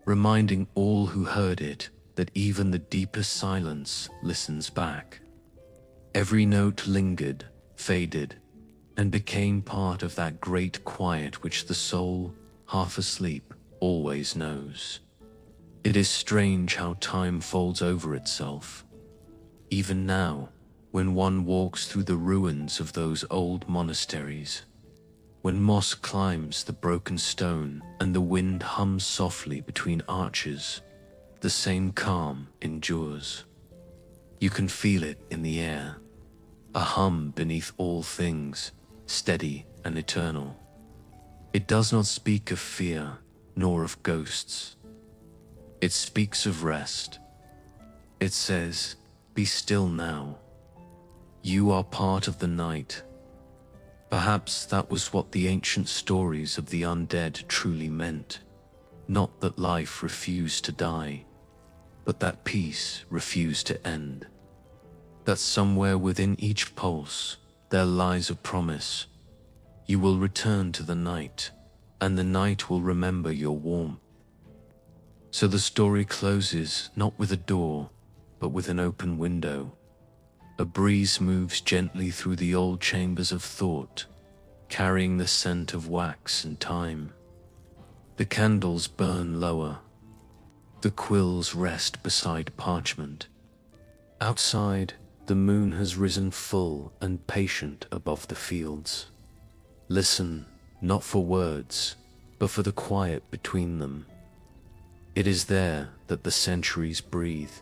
Speaker 1: reminding all who heard it that even the deepest silence listens back. Every note lingered, faded, and became part of that great quiet which the soul, half asleep, always knows. It is strange how time folds over itself. Even now, when one walks through the ruins of those old monasteries, when moss climbs the broken stone and the wind hums softly between arches, the same calm endures. You can feel it in the air, a hum beneath all things, steady and eternal. It does not speak of fear nor of ghosts. It speaks of rest. It says, "Be still now. You are part of the night." Perhaps that was what the ancient stories of the undead truly meant. Not that life refused to die, but that peace refused to end. That somewhere within each pulse there lies a promise. You will return to the night, and the night will remember your warmth. So the story closes not with a door, but with an open window. A breeze moves gently through the old chambers of thought, carrying the scent of wax and time. The candles burn lower. The quills rest beside parchment. Outside, the moon has risen full and patient above the fields. Listen, not for words, but for the quiet between them. It is there that the centuries breathe.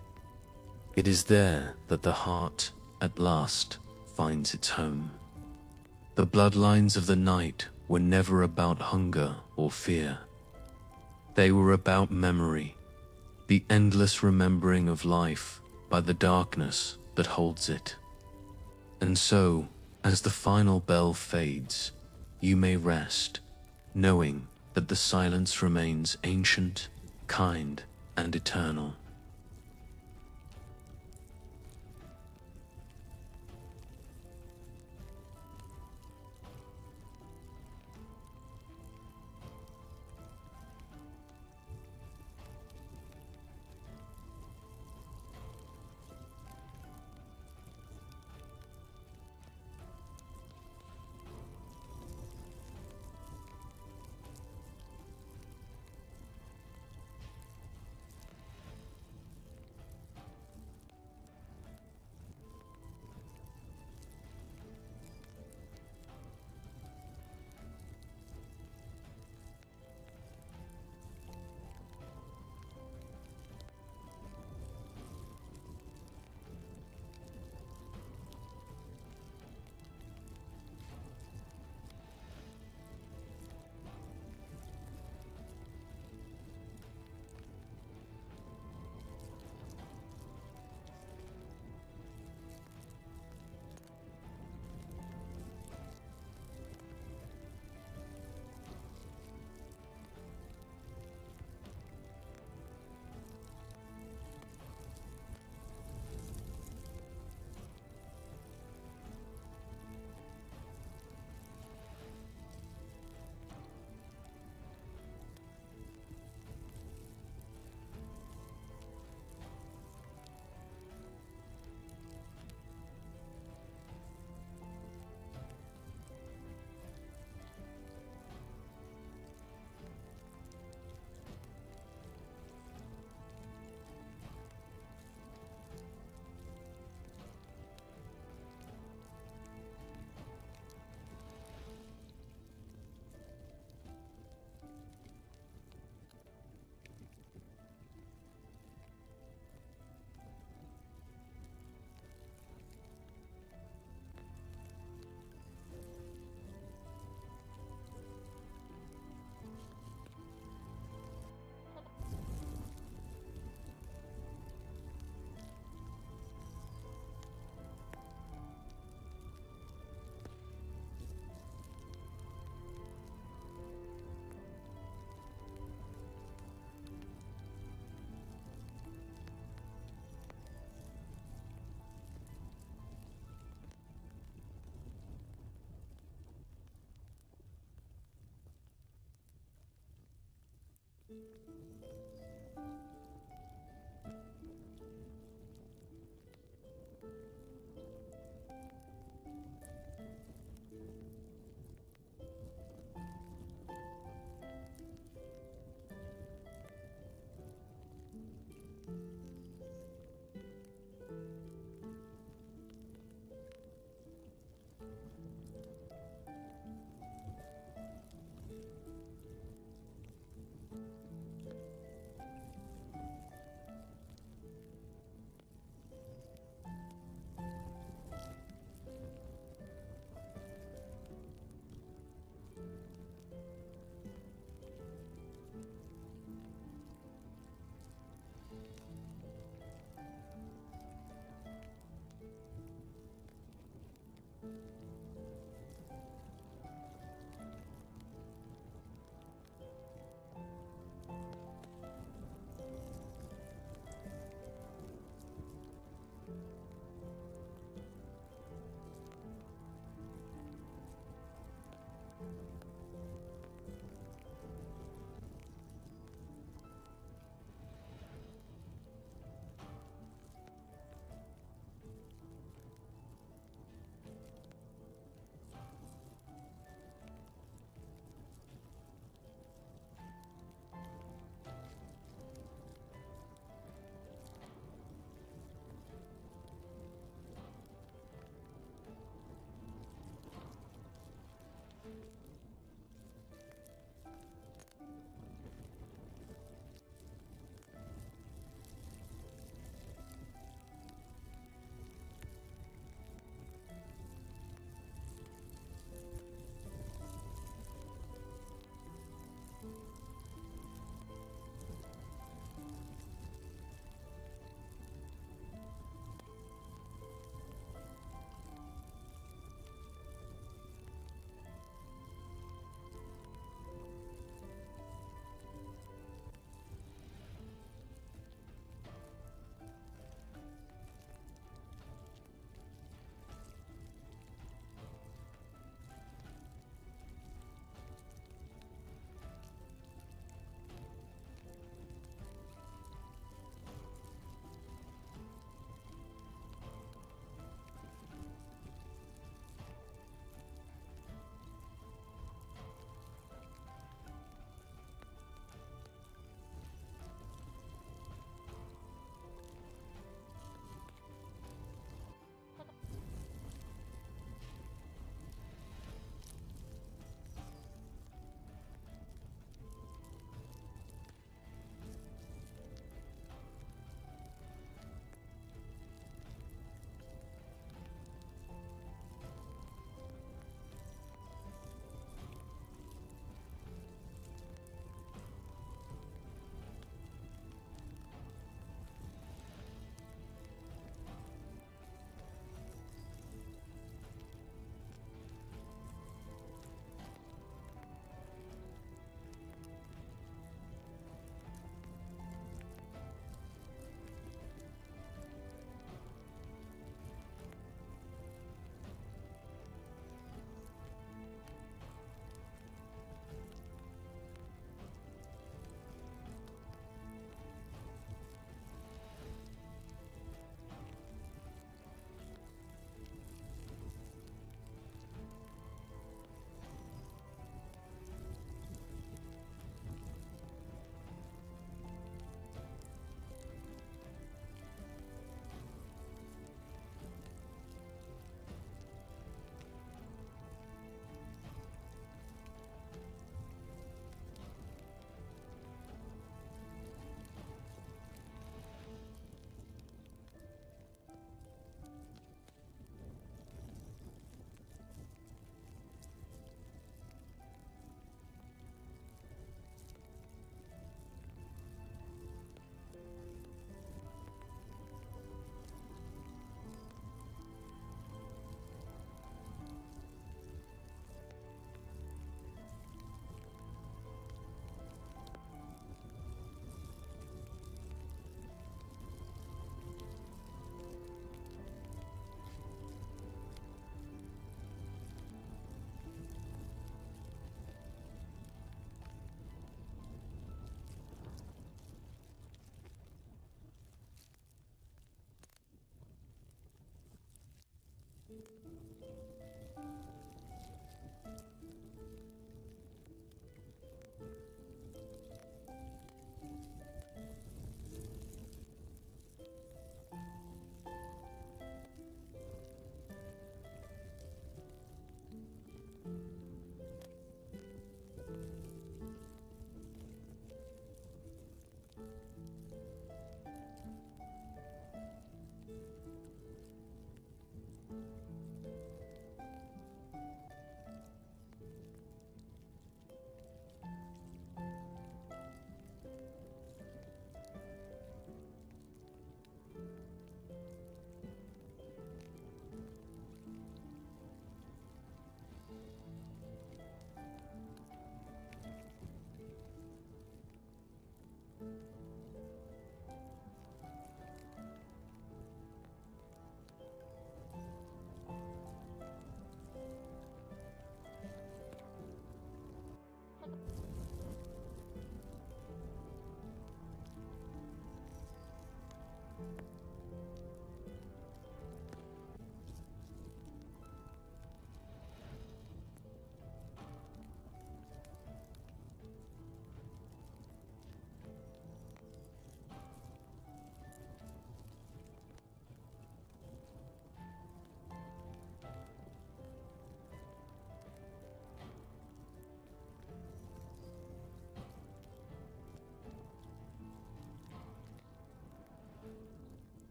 Speaker 1: It is there that the heart, at last, finds its home. The bloodlines of the night were never about hunger or fear. They were about memory, the endless remembering of life by the darkness that holds it. And so, as the final bell fades, you may rest, knowing that the silence remains ancient, kind, and eternal.